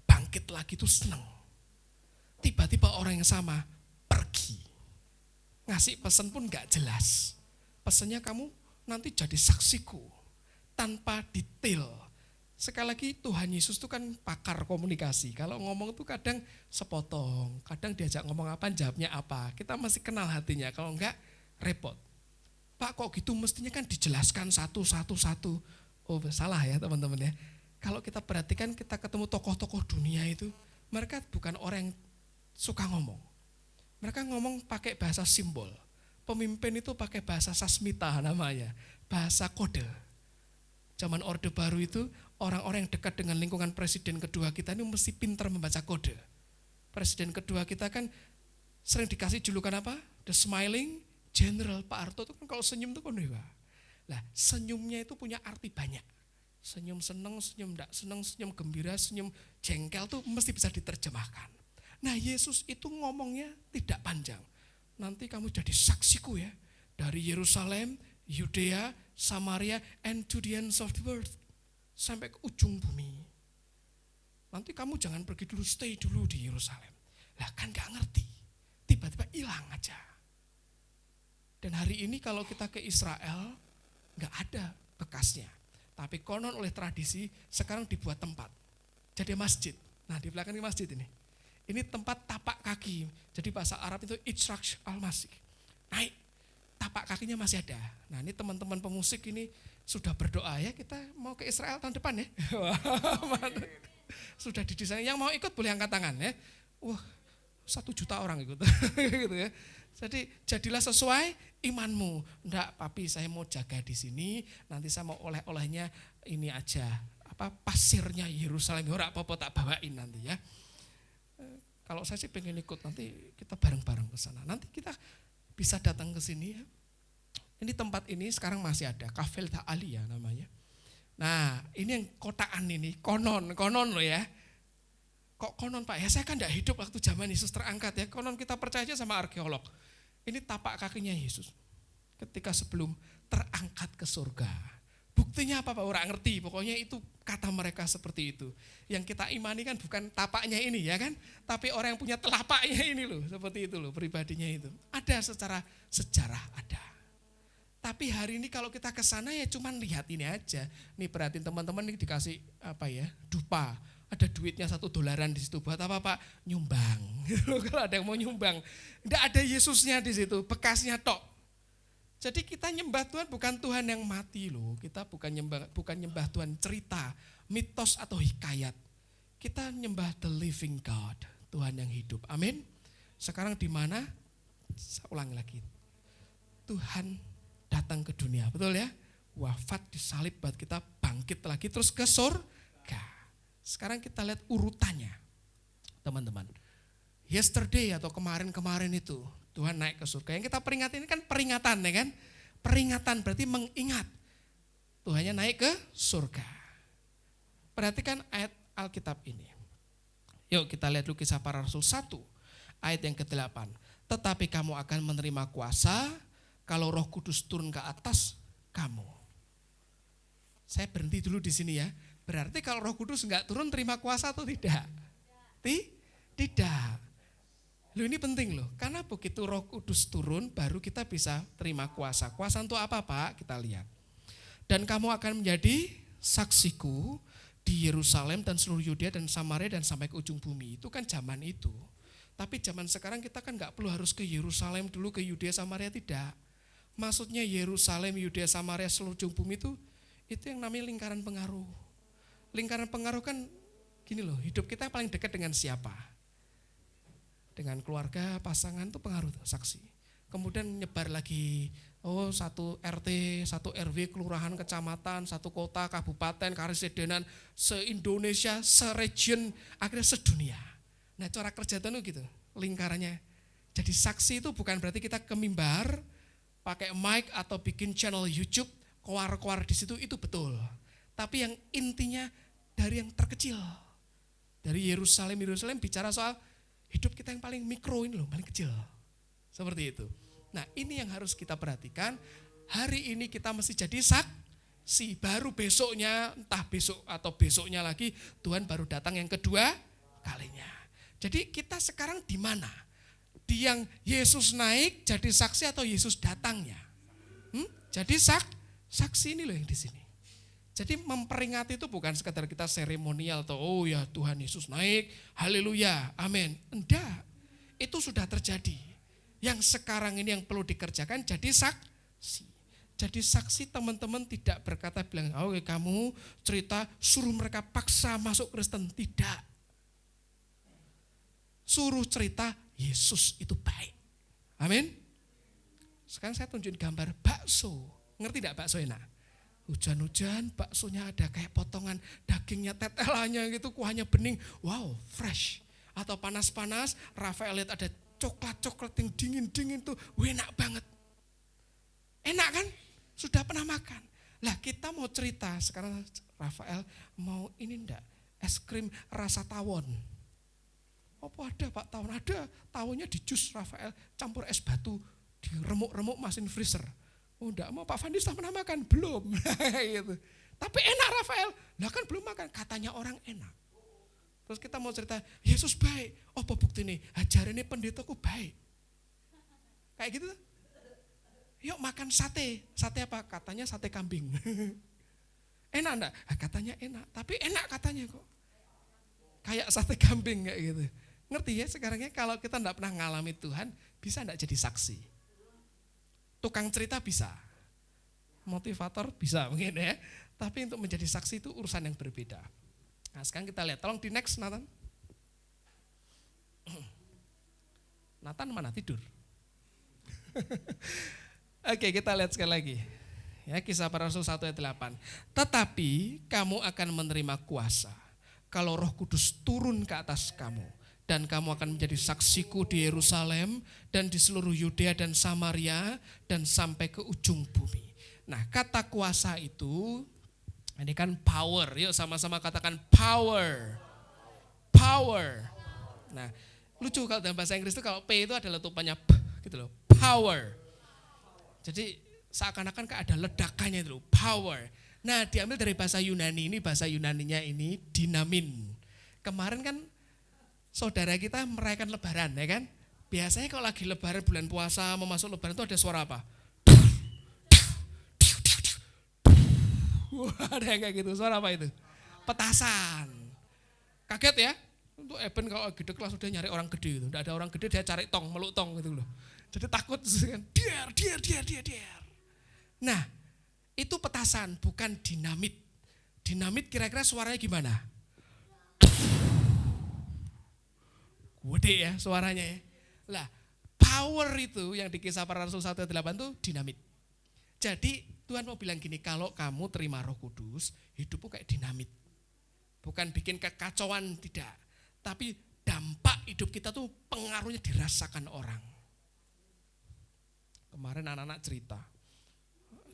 Bangkit lagi tuh seneng. Tiba-tiba orang yang sama pergi. Ngasih pesan pun gak jelas. Pesannya kamu nanti jadi saksiku. Tanpa detail. Sekali lagi Tuhan Yesus itu kan pakar komunikasi. Kalau ngomong tuh kadang sepotong. Kadang diajak ngomong apa, jawabnya apa. Kita masih kenal hatinya, kalau enggak repot. Pak kok gitu, mestinya kan dijelaskan satu-satu. Oh salah ya teman-teman ya. Kalau kita perhatikan, kita ketemu tokoh-tokoh dunia itu, mereka bukan orang yang suka ngomong. Mereka ngomong pakai bahasa simbol. Pemimpin itu pakai bahasa sasmita namanya, bahasa kode. Zaman Orde Baru itu, orang-orang yang dekat dengan lingkungan presiden kedua kita ini mesti pintar membaca kode. Presiden kedua kita kan sering dikasih julukan apa? The Smiling General. Pak Harto itu kan kalau senyum itu kan Nah, senyumnya itu punya arti banyak. Senyum seneng, senyum tidak seneng, senyum gembira, senyum jengkel tuh mesti bisa diterjemahkan. Nah, Yesus itu ngomongnya tidak panjang. Nanti kamu jadi saksiku ya. Dari Yerusalem, Yudea, Samaria, and to the ends of the world. Sampai ke ujung bumi. nanti kamu jangan pergi dulu, stay dulu di Yerusalem. Lah kan gak ngerti, tiba-tiba hilang aja. Dan hari ini kalau kita ke Israel, gak ada bekasnya. Tapi konon oleh tradisi, sekarang dibuat tempat. Jadi masjid. Nah di belakang ini masjid ini. Ini tempat tapak kaki. Jadi bahasa Arab itu Itsrak al-Masih. Naik, tapak kakinya masih ada. Nah ini teman-teman pemusik ini sudah berdoa ya, kita mau ke Israel tahun depan ya. Sudah didesain, yang mau ikut boleh angkat tangan ya. Wah, 1 juta orang ikut. Gitu ya. Jadi jadilah sesuai imanmu. Enggak, papi saya mau jaga di sini, nanti saya mau oleh-olehnya ini aja, pasirnya Yerusalem, ora apa-apa tak bawain nanti ya. Kalau saya sih pengen ikut, nanti kita bareng-bareng ke sana. Nanti kita bisa datang ke sini ya. Ini tempat ini sekarang masih ada, Kafel Ta'ali ya namanya. Nah, ini yang kotaan ini, konon loh ya. Kok konon Pak? Ya saya kan enggak hidup waktu zaman Yesus terangkat ya. Konon kita percaya aja sama arkeolog. Ini tapak kakinya Yesus ketika sebelum terangkat ke surga. Buktinya apa Pak? Orang ngerti, pokoknya itu kata mereka seperti itu. Yang kita imani kan bukan tapaknya ini ya kan, tapi orang yang punya telapaknya ini loh, seperti itu loh pribadinya itu. Ada secara sejarah ada. Tapi hari ini kalau kita ke sana ya cuman lihat ini aja. Nih perhatiin teman-teman ini dikasih dupa. Ada duitnya $1 di situ, buat apa Pak? Nyumbang. Kalau ada yang mau nyumbang, enggak ada Yesusnya di situ, bekasnya tok. Jadi kita nyembah Tuhan bukan Tuhan yang mati loh. Kita bukan nyembah Tuhan cerita, mitos atau hikayat. Kita nyembah the living God, Tuhan yang hidup. Amin. Sekarang di mana? Saya ulangi lagi. Tuhan datang ke dunia, betul ya? Wafat disalib buat kita bangkit lagi terus ke surga. Sekarang kita lihat urutannya, teman-teman. Yesterday atau kemarin-kemarin itu Tuhan naik ke surga. Yang kita peringati ini kan peringatan ya kan? Peringatan berarti mengingat. Tuhannya naik ke surga. Perhatikan ayat Alkitab ini. Yuk kita lihat dulu Kisah Para Rasul 1 ayat yang ke-8. Tetapi kamu akan menerima kuasa kalau Roh Kudus turun ke atas kamu. Saya berhenti dulu di sini ya. Berarti kalau Roh Kudus enggak turun terima kuasa atau tidak? Tidak. Loh ini penting loh, karena begitu Roh Kudus turun baru kita bisa terima kuasa. Kuasa untuk apa Pak? Kita lihat. Dan kamu akan menjadi saksiku di Yerusalem dan seluruh Yudea dan Samaria dan sampai ke ujung bumi. Itu kan zaman itu. Tapi zaman sekarang kita kan enggak perlu harus ke Yerusalem dulu, ke Yudea Samaria, tidak. Maksudnya Yerusalem, Yudea, Samaria, seluruh ujung bumi itu yang namanya lingkaran pengaruh. Lingkaran pengaruh kan gini loh, hidup kita paling dekat dengan siapa? Dengan keluarga, pasangan itu pengaruh tuh, saksi. Kemudian nyebar lagi, satu RT, satu RW, kelurahan, kecamatan, satu kota, kabupaten, karesidenan, se-Indonesia, se-region, akhirnya sedunia. Nah cara kerja itu gitu, lingkarannya. Jadi saksi itu bukan berarti kita ke mimbar, pakai mic atau bikin channel YouTube, koar-koar di situ, itu betul. Tapi yang intinya dari yang terkecil. Dari Yerusalem bicara soal hidup kita yang paling mikro ini loh, paling kecil. Seperti itu. Nah ini yang harus kita perhatikan. Hari ini kita mesti jadi saksi. Baru besoknya, entah besok atau besoknya lagi, Tuhan baru datang yang kedua kalinya. Jadi kita sekarang di mana? Di yang Yesus naik jadi saksi atau Yesus datangnya? Jadi saksi ini loh yang di sini. Jadi memperingati itu bukan sekedar kita seremonial atau oh ya Tuhan Yesus naik, haleluya, amin. Enggak, itu sudah terjadi. Yang sekarang ini yang perlu dikerjakan jadi saksi. Jadi saksi teman-teman tidak berkata bilang, oh kamu cerita suruh mereka paksa masuk Kristen. Tidak. Suruh cerita Yesus itu baik. Amin. Sekarang saya tunjukin gambar bakso. Ngerti tidak bakso enak? Hujan-hujan, baksonya ada kayak potongan dagingnya, tetelannya gitu, kuahnya bening. Wow, fresh. Atau panas-panas, Rafael lihat ada coklat-coklat yang dingin-dingin tuh, enak banget. Enak kan? Sudah pernah makan. Lah kita mau cerita, sekarang Rafael mau ini enggak? Es krim rasa tawon. Apa ada Pak tawon? Ada, tawonnya di jus Rafael, campur es batu, diremuk-remuk mesin freezer. Oh enggak mau, Pak Fandi sudah pernah makan? Belum. Gitu. Tapi enak Rafael. Lah kan belum makan, katanya orang enak. Terus kita mau cerita, Yesus baik. Oh, apa bukti nih? Ajarannya pendetaku baik. Kayak gitu. Yuk makan sate. Sate apa? Katanya sate kambing. Enak enggak? Katanya enak. Tapi enak katanya kok. Kayak sate kambing kayak gitu. Ngerti ya sekarangnya kalau kita enggak pernah ngalami Tuhan, bisa enggak jadi saksi? Tukang cerita bisa. Motivator bisa mungkin ya. Tapi untuk menjadi saksi itu urusan yang berbeda. Nah sekarang kita lihat, tolong di next Nathan. Nathan mana tidur? Oke, kita lihat sekali lagi. Ya, Kisah Para Rasul 1 ayat 8. Tetapi kamu akan menerima kuasa kalau Roh Kudus turun ke atas kamu, dan kamu akan menjadi saksiku di Yerusalem dan di seluruh Yudea dan Samaria dan sampai ke ujung bumi. Nah, kata kuasa itu ini kan power. Yuk sama-sama katakan power. Power. Nah, lucu kalau dalam bahasa Inggris itu kalau P itu ada letupannya P gitu loh. Power. Jadi seakan-akan ada ledakannya itu, power. Nah, diambil dari bahasa Yunani ini, bahasa Yunaninya ini dinamin. Kemarin kan saudara kita merayakan lebaran ya kan? Biasanya kalau lagi lebaran bulan puasa mau masuk lebaran itu ada suara apa? Wah, ada yang kayak gitu, suara apa itu? Petasan. Kaget ya? Untuk Eben kalau gede kelas udah nyari orang gede gitu. Tidak ada orang gede dia cari tong, meluk tong gitu loh. Jadi takut kan, diar. Nah, itu petasan, bukan dinamit. Dinamit kira-kira suaranya gimana? Gede ya suaranya ya. Lah, power itu yang di Kisah Para Rasul 1 ayat 8 itu dinamit. Jadi Tuhan mau bilang gini, kalau kamu terima Roh Kudus, hidupmu kayak dinamit. Bukan bikin kekacauan, tidak. Tapi dampak hidup kita tuh pengaruhnya dirasakan orang. Kemarin anak-anak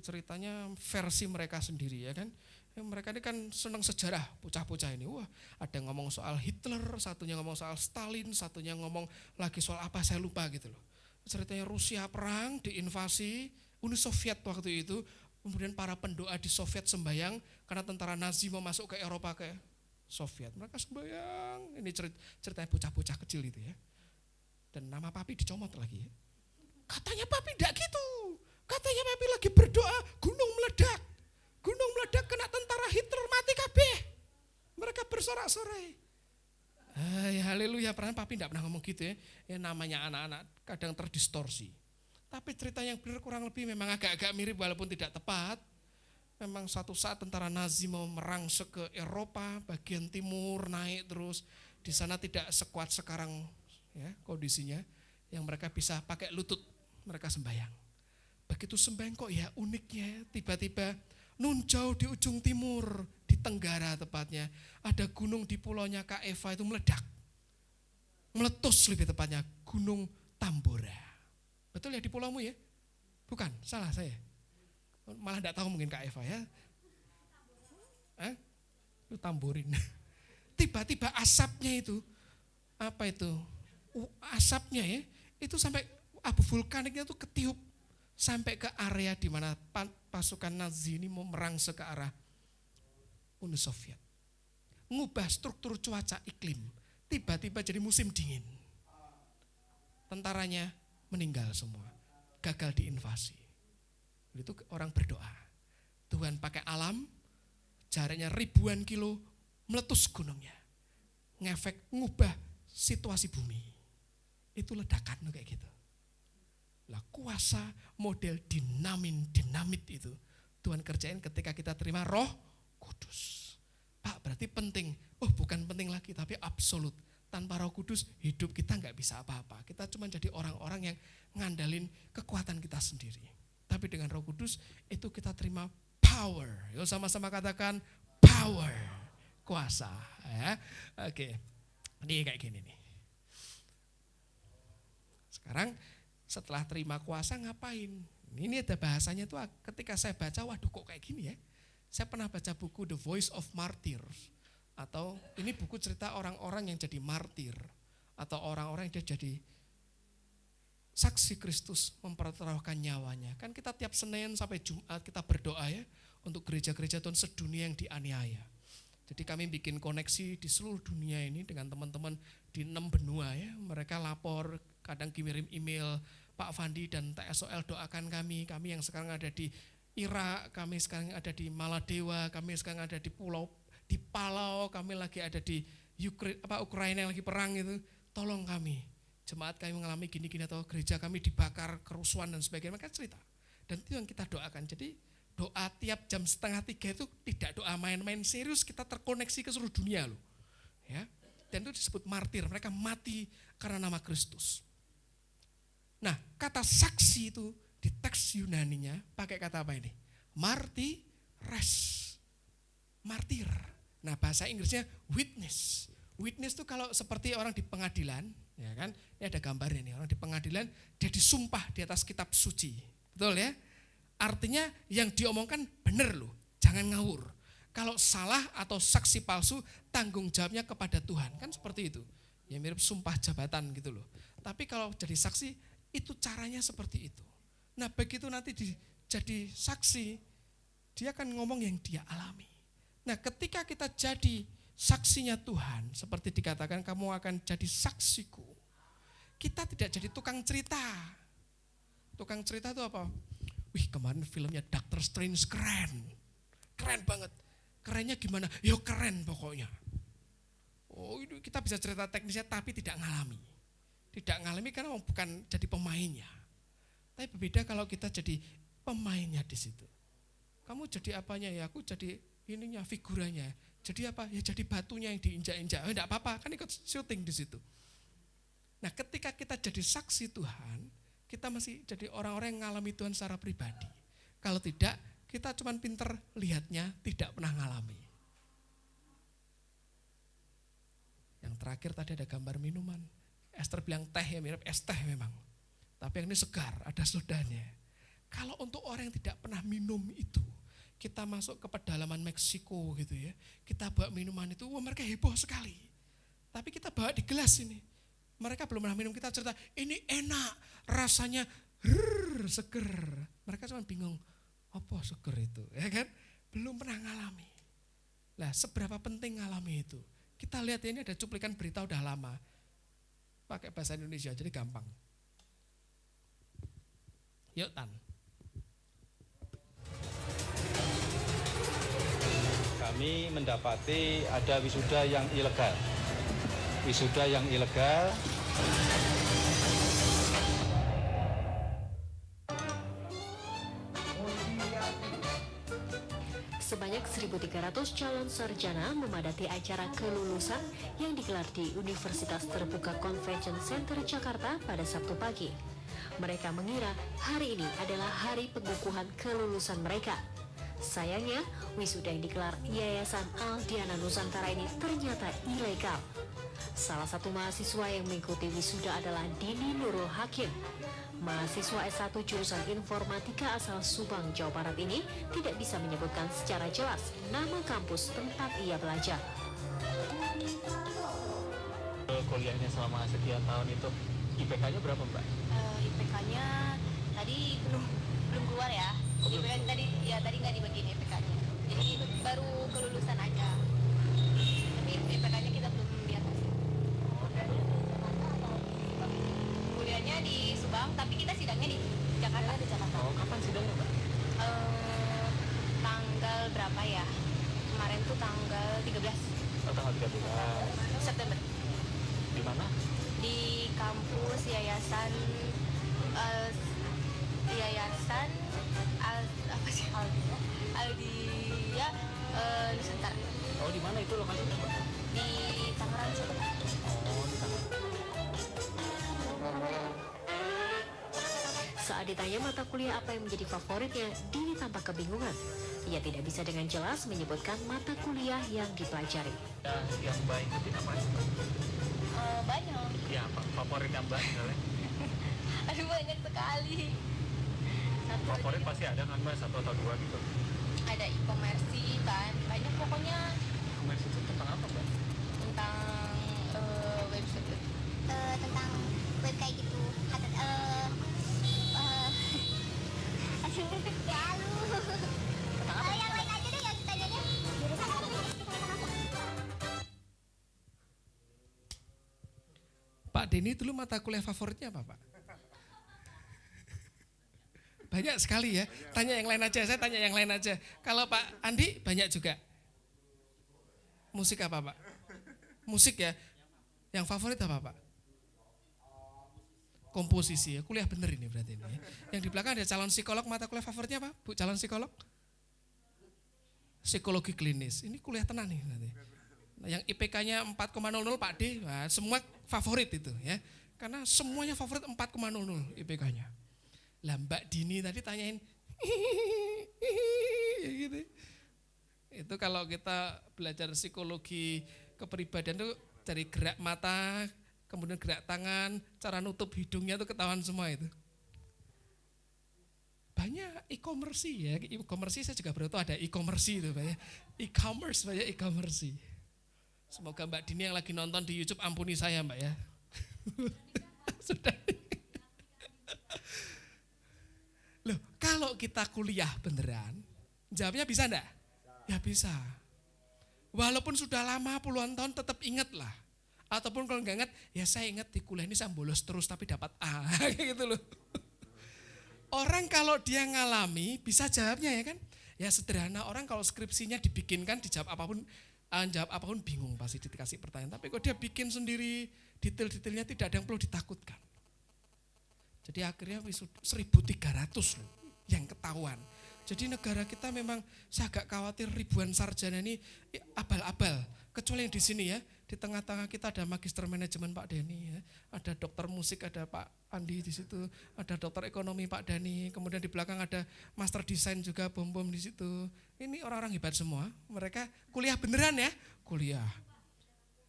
ceritanya versi mereka sendiri ya kan. Mereka ini kan senang sejarah, bocah-bocah ini. Wah, ada yang ngomong soal Hitler, satunya ngomong soal Stalin, satunya ngomong lagi soal apa saya lupa gitu loh. Ceritanya Rusia perang, diinvasi Uni Soviet waktu itu. Kemudian para pendoa di Soviet sembayang karena tentara Nazi mau masuk ke Eropa ke Soviet. Mereka sembayang, ini ceritanya bocah-bocah kecil itu ya. Dan nama papi dicomot lagi ya. Katanya papi enggak gitu. Katanya papi lagi berdoa, gunung meledak. Gunung meledak kena tentara Hitler mati kabeh. Mereka bersorak-sorai. Haleluya, pernah papi enggak pernah ngomong gitu ya. Ya namanya anak-anak kadang terdistorsi. Tapi cerita yang benar kurang lebih memang agak-agak mirip walaupun tidak tepat. Memang suatu saat tentara Nazi mau merangsek ke Eropa, bagian timur naik terus. Di sana tidak sekuat sekarang ya kondisinya. Yang mereka bisa pakai lutut, mereka sembahyang. Begitu sembahyang kok ya uniknya tiba-tiba nun jauh di ujung timur, di Tenggara tepatnya. Ada gunung di pulaunya Kak Eva itu meledak. Meletus lebih tepatnya, Gunung Tambora. Betul ya di pulaumu ya? Bukan, salah saya. Malah enggak tahu mungkin Kak Eva ya. Itu Tamborin. Tiba-tiba asapnya itu, apa itu? Asapnya ya, itu sampai abu vulkaniknya itu ketiup sampai ke area di mana pasukan Nazi ini mau merangsek ke arah Uni Soviet. Ngubah struktur cuaca iklim. Tiba-tiba jadi musim dingin. Tentaranya meninggal semua, gagal diinvasi. Itu orang berdoa. Tuhan pakai alam, jaraknya ribuan kilo, meletus gunungnya. Ngefek, ngubah situasi bumi. Itu ledakan kayak gitu. Lah kuasa model dinamit itu Tuhan kerjain ketika kita terima Roh Kudus. Pak, berarti penting. Oh, bukan penting lagi, tapi absolut. Tanpa Roh Kudus hidup kita nggak bisa apa-apa. Kita cuma jadi orang-orang yang ngandalin kekuatan kita sendiri. Tapi dengan Roh Kudus itu kita terima power. Yuk sama-sama katakan power, kuasa. Ya, oke. Ini kayak gini nih. Sekarang setelah terima kuasa ngapain? Ini ada bahasanya tuh ketika saya baca, waduh kok kayak gini ya. Saya pernah baca buku The Voice of Martyrs. Atau ini buku cerita orang-orang yang jadi martir. Atau orang-orang yang jadi saksi Kristus mempertaruhkan nyawanya. Kan kita tiap Senin sampai Jumat kita berdoa ya. Untuk gereja-gereja Tuhan sedunia yang dianiaya. Jadi kami bikin koneksi di seluruh dunia ini dengan teman-teman di 6 benua ya. Mereka lapor, kadang kirim email, Pak Fandi dan TSOL doakan kami yang sekarang ada di Irak, kami sekarang ada di Maladewa, kami sekarang ada di Palau, kami lagi ada di Ukraina yang lagi perang itu, tolong kami. Jemaat kami mengalami gini-gini atau gereja kami dibakar, kerusuhan dan sebagainya, mereka cerita. Dan itu yang kita doakan. Jadi doa tiap jam 2:30 itu tidak doa main-main, serius, kita terkoneksi ke seluruh dunia loh. Ya. Dan itu disebut martir, mereka mati karena nama Kristus. Nah, kata saksi itu di teks Yunaninya pakai kata apa ini? Martires. Martir. Nah, bahasa Inggrisnya witness. Witness itu kalau seperti orang di pengadilan, ya kan? Ini ada gambarnya nih, orang di pengadilan dia disumpah di atas kitab suci. Betul ya? Artinya yang diomongkan benar loh, jangan ngawur. Kalau salah atau saksi palsu, tanggung jawabnya kepada Tuhan. Kan seperti itu. Ya mirip sumpah jabatan gitu loh. Tapi kalau jadi saksi, itu caranya seperti itu. Nah begitu nanti jadi saksi, dia akan ngomong yang dia alami. Nah ketika kita jadi saksinya Tuhan, seperti dikatakan kamu akan jadi saksiku. Kita tidak jadi tukang cerita. Tukang cerita itu apa? Wih kemarin filmnya Doctor Strange keren. Keren banget. Kerennya gimana? Ya keren pokoknya. Oh itu kita bisa cerita teknisnya tapi tidak ngalami. Tidak ngalami karena bukan jadi pemainnya. Tapi berbeda kalau kita jadi pemainnya di situ. Kamu jadi apanya ya? Aku jadi ininya, figuranya. Jadi apa? Ya jadi batunya yang diinjak-injak. Enggak apa-apa, kan ikut syuting di situ. Nah, ketika kita jadi saksi Tuhan, kita masih jadi orang-orang yang ngalami Tuhan secara pribadi. Kalau tidak, kita cuma pinter lihatnya, tidak pernah ngalami. Yang terakhir tadi ada gambar minuman. Esther bilang teh ya mirip es teh memang. Tapi yang ini segar, ada sodanya. Kalau untuk orang yang tidak pernah minum itu, kita masuk ke pedalaman Meksiko gitu ya. Kita bawa minuman itu, wah mereka heboh sekali. Tapi kita bawa di gelas ini. Mereka belum pernah minum, kita cerita, ini enak, rasanya seger. Mereka cuma bingung, apa seger itu, ya kan? Belum pernah ngalami. Nah, seberapa penting ngalami itu? Kita lihat ini ada cuplikan berita udah lama. Pakai bahasa Indonesia, jadi gampang. Yuk Tan. Kami mendapati ada wisuda yang ilegal. Wisuda yang ilegal. Sebanyak 1.300 calon sarjana memadati acara kelulusan yang digelar di Universitas Terbuka Convention Center Jakarta pada Sabtu pagi. Mereka mengira hari ini adalah hari pengukuhan kelulusan mereka. Sayangnya, wisuda yang digelar Yayasan Aldiana Nusantara ini ternyata ilegal. Salah satu mahasiswa yang mengikuti wisuda adalah Dini Nurul Hakim. Mahasiswa S1 jurusan informatika asal Subang, Jawa Barat ini tidak bisa menyebutkan secara jelas nama kampus tempat ia belajar. Kuliahnya selama sekian tahun itu, IPK-nya berapa Mbak? IPK-nya tadi belum keluar ya. IPK tadi nggak dibagiin IPK-nya. Jadi baru kelulusan aja. Tapi IPK-nya kita belum lihat hasil. Kuliahnya di Subang, tapi kita sidangnya di Jakarta. Oh, kapan sidangnya Mbak? Tanggal berapa ya? Kemarin tuh tanggal 13 Oh, tanggal 13 September. Di mana? Di kampus Yayasan Aldia Nusantara. Oh, di mana itu lokasinya Mbak? Di Tangerang situ. Oh, di Tangerang. Saat ditanya mata kuliah apa yang menjadi favoritnya, Dini tampak kebingungan. Ia tidak bisa dengan jelas menyebutkan mata kuliah yang dipelajari. Ya, yang Mbak ikutin apa sih Mbak? Banyak. Ya, favorit yang Mbak misalnya? Aduh banyak sekali. Favorit pasti ada kan Mbak, 1 atau 2 gitu. Ada e-commerce kan, banyak pokoknya Komersi itu tentang apa Mbak? tentang website. Tentang web kayak gitu. Yang lain aja deh yang kita jurusan apa? Pak Denny dulu mata kuliah favoritnya apa Pak? Banyak sekali ya. Tanya yang lain aja, saya tanya yang lain aja. Kalau Pak Andi banyak juga. Musik apa Pak? Musik ya. Yang favorit apa Pak? Komposisi ya. Kuliah bener ini berarti ini. Yang di belakang ada calon psikolog, mata kuliah favoritnya apa? Bu, calon psikolog? Psikologi klinis. Ini kuliah tenang nih berarti. Yang IPK-nya 4,00 Pak D, nah, semua favorit itu ya. Karena semuanya favorit 4,00 IPK-nya. Lah Mbak Dini tadi tanyain gitu. Itu kalau kita belajar psikologi kepribadian itu dari gerak mata, kemudian gerak tangan, cara nutup hidungnya itu ketahuan semua itu. Banyak e-commerce ya, e-commerce saya juga baru tahu ada e-commerce itu banyak. E-commerce banyak e-commerce. Semoga Mbak Dini yang lagi nonton di YouTube ampuni saya Mbak ya. Sudah. Loh, kalau kita kuliah beneran, jawabnya bisa enggak? Ya bisa. Walaupun sudah lama puluhan tahun tetap ingat lah. Ataupun kalau enggak ingat, ya saya ingat di kuliah ini saya bolos terus tapi dapat A. Kayak gitu loh. Orang kalau dia ngalami bisa jawabnya ya kan. Ya sederhana, orang kalau skripsinya dibikinkan dijawab apapun bingung pasti dikasih pertanyaan. Tapi kalau dia bikin sendiri detail-detailnya tidak ada yang perlu ditakutkan. Jadi akhirnya 1.300 loh yang ketahuan. Jadi negara kita memang saya agak khawatir ribuan sarjana ini abal-abal. Kecuali yang di sini ya, di tengah-tengah kita ada magister manajemen Pak Denny, ya. Ada dokter musik ada Pak Andi di situ, ada dokter ekonomi Pak Dani, kemudian di belakang ada master desain juga bom-bom di situ. Ini orang-orang hebat semua. Mereka kuliah beneran ya, kuliah.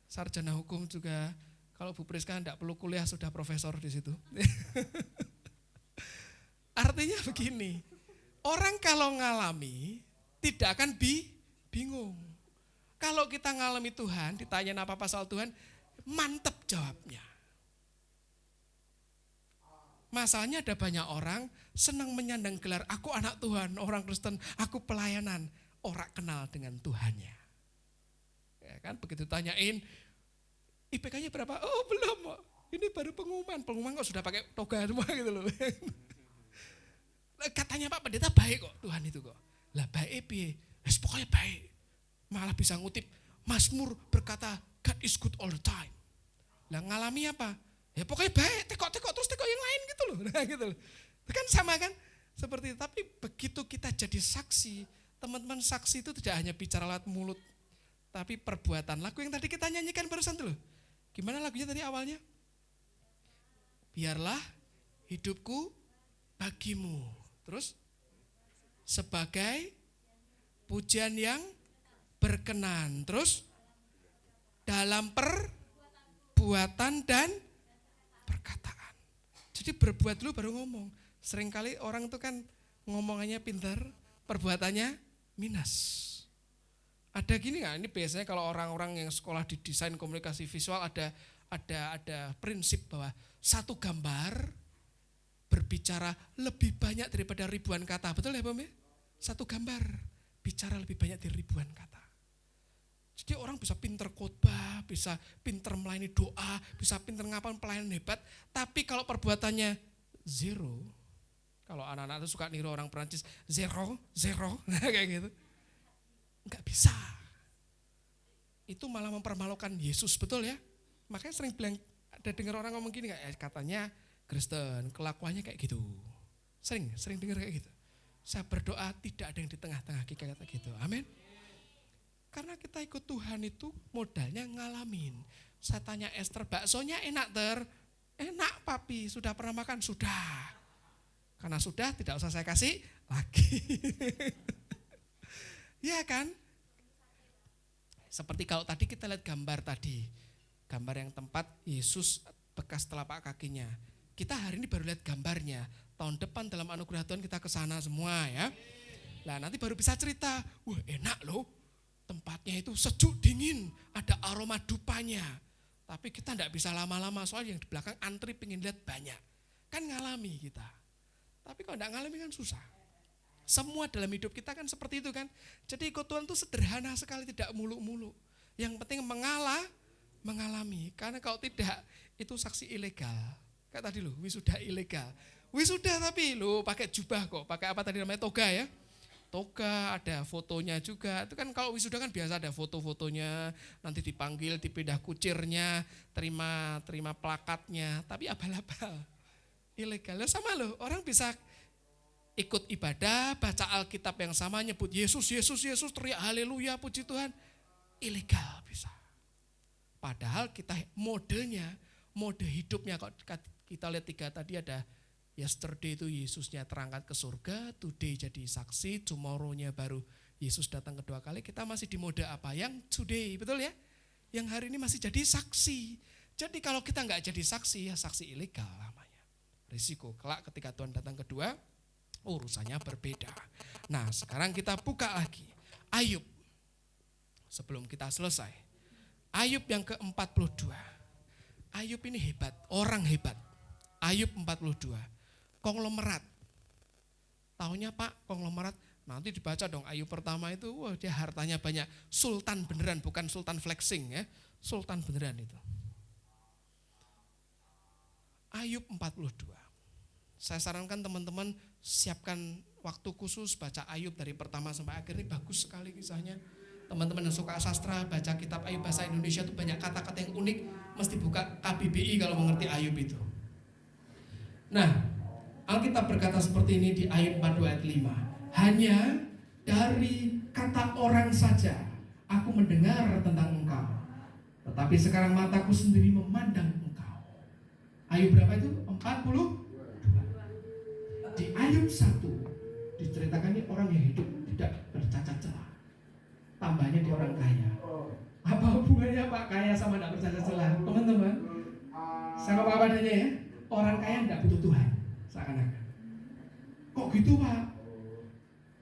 Sarjana hukum juga. Kalau Bu Priska enggak perlu kuliah sudah profesor di situ. Artinya begini, orang kalau ngalami tidak akan bingung. Kalau kita ngalami Tuhan, ditanya apa-apa soal Tuhan, mantep jawabnya. Masalahnya ada banyak orang senang menyandang gelar, aku anak Tuhan, orang Kristen, aku pelayanan, orang kenal dengan Tuhannya. Ya kan, begitu tanyain, IPK-nya berapa? Oh belum, ini baru pengumuman kok sudah pakai toga semua gitu loh. Katanya Pak Pendeta baik kok, Tuhan itu kok. Lah baik piye? Pokoknya baik. Malah bisa ngutip, Mazmur berkata, God is good all the time. Lah ngalami apa? Ya pokoknya baik, tekok terus tekok yang lain gitu loh. Nah, gitu loh. Itu kan sama kan? Seperti itu, tapi begitu kita jadi saksi, teman-teman saksi itu tidak hanya bicara lewat mulut, tapi perbuatan. Lagu yang tadi kita nyanyikan barusan tuh loh. Gimana lagunya tadi awalnya? Biarlah hidupku bagimu. Terus sebagai pujian yang berkenan. Terus dalam perbuatan dan perkataan. Jadi berbuat dulu baru ngomong. Seringkali orang itu kan ngomongannya pintar, perbuatannya minus. Ada gini nggak? Ini biasanya kalau orang-orang yang sekolah di desain komunikasi visual ada prinsip bahwa satu gambar berbicara lebih banyak daripada ribuan kata. Betul ya Bang? Satu gambar bicara lebih banyak dari ribuan kata. Jadi orang bisa pinter khotbah, bisa pinter melayani doa, bisa pinter ngapain pelayanan hebat, tapi kalau perbuatannya zero, kalau anak-anak itu suka niru orang Perancis, zero, kayak gitu, nggak bisa. Itu malah mempermalukan Yesus, betul ya? Makanya sering bilang, ada dengar orang ngomong gini nggak? Katanya Kristen, kelakuannya kayak gitu. Sering dengar kayak gitu. Saya berdoa tidak ada yang di tengah-tengah kita kata gitu. Amin. Karena kita ikut Tuhan itu modalnya ngalamin. Saya tanya Esther, baksonya enak enak papi, sudah pernah makan? Sudah. Karena sudah tidak usah saya kasih lagi. Ya kan? Seperti kalau tadi kita lihat gambar tadi. Gambar yang tempat Yesus bekas telapak kakinya. Kita hari ini baru lihat gambarnya. Tahun depan dalam anugerah Tuhan kita ke sana semua ya. Nah nanti baru bisa cerita, wah enak loh. Tempatnya itu sejuk dingin, ada aroma dupanya. Tapi kita enggak bisa lama-lama soalnya yang di belakang antri pengen lihat banyak. Kan ngalami kita. Tapi kalau enggak ngalami kan susah. Semua dalam hidup kita kan seperti itu kan. Jadi ikut Tuhan itu sederhana sekali, tidak muluk-muluk. Yang penting mengalah mengalami. Karena kalau tidak, itu saksi ilegal. Kayak tadi loh, wisuda ilegal. Wisuda tapi lo pakai jubah kok, pakai apa tadi namanya, toga ya. Toga, ada fotonya juga. Itu kan kalau wisuda kan biasa ada foto-fotonya, nanti dipanggil, dipindah kucirnya, terima plakatnya. Tapi abal-abal, ilegal. Sama loh, orang bisa ikut ibadah, baca Alkitab yang sama, nyebut Yesus, Yesus, Yesus, teriak haleluya, puji Tuhan. Ilegal bisa. Padahal kita modelnya, mode hidupnya, kalau kita lihat 3 tadi ada yesterday itu Yesusnya terangkat ke surga, today jadi saksi, tomorrow-nya baru Yesus datang kedua kali. Kita masih di mode apa? Yang today, betul ya? Yang hari ini masih jadi saksi. Jadi kalau kita nggak jadi saksi, ya saksi ilegal namanya. Risiko kelak ketika Tuhan datang kedua, urusannya berbeda. Nah sekarang kita buka lagi Ayub. Sebelum kita selesai, Ayub yang ke-42. Ayub ini hebat, orang hebat. Ayub 42. Konglomerat. Taunya Pak, konglomerat. Nanti dibaca dong Ayub pertama itu, wah dia hartanya banyak. Sultan beneran, bukan sultan flexing ya. Sultan beneran itu. Ayub 42. Saya sarankan teman-teman siapkan waktu khusus baca Ayub dari pertama sampai akhir. Ini bagus sekali kisahnya. Teman-teman yang suka sastra, baca kitab Ayub bahasa Indonesia itu banyak kata-kata yang unik. Mesti buka KBBI kalau mengerti Ayub itu. Nah, Alkitab berkata seperti ini di Ayub 42 ayat 5. Hanya dari kata orang saja aku mendengar tentang engkau. Tetapi sekarang mataku sendiri memandang engkau. Ayub berapa itu? 42. Di Ayub 1 diceritakan ini orang yang hidup tidak bercacat celah. Tambahnya dia orang kaya. Apa hubungannya Pak kaya sama tidak bercacat celah? Teman-teman, sama apa adanya ya. Orang kaya tidak butuh Tuhan, seakan-akan. Kok gitu Pak?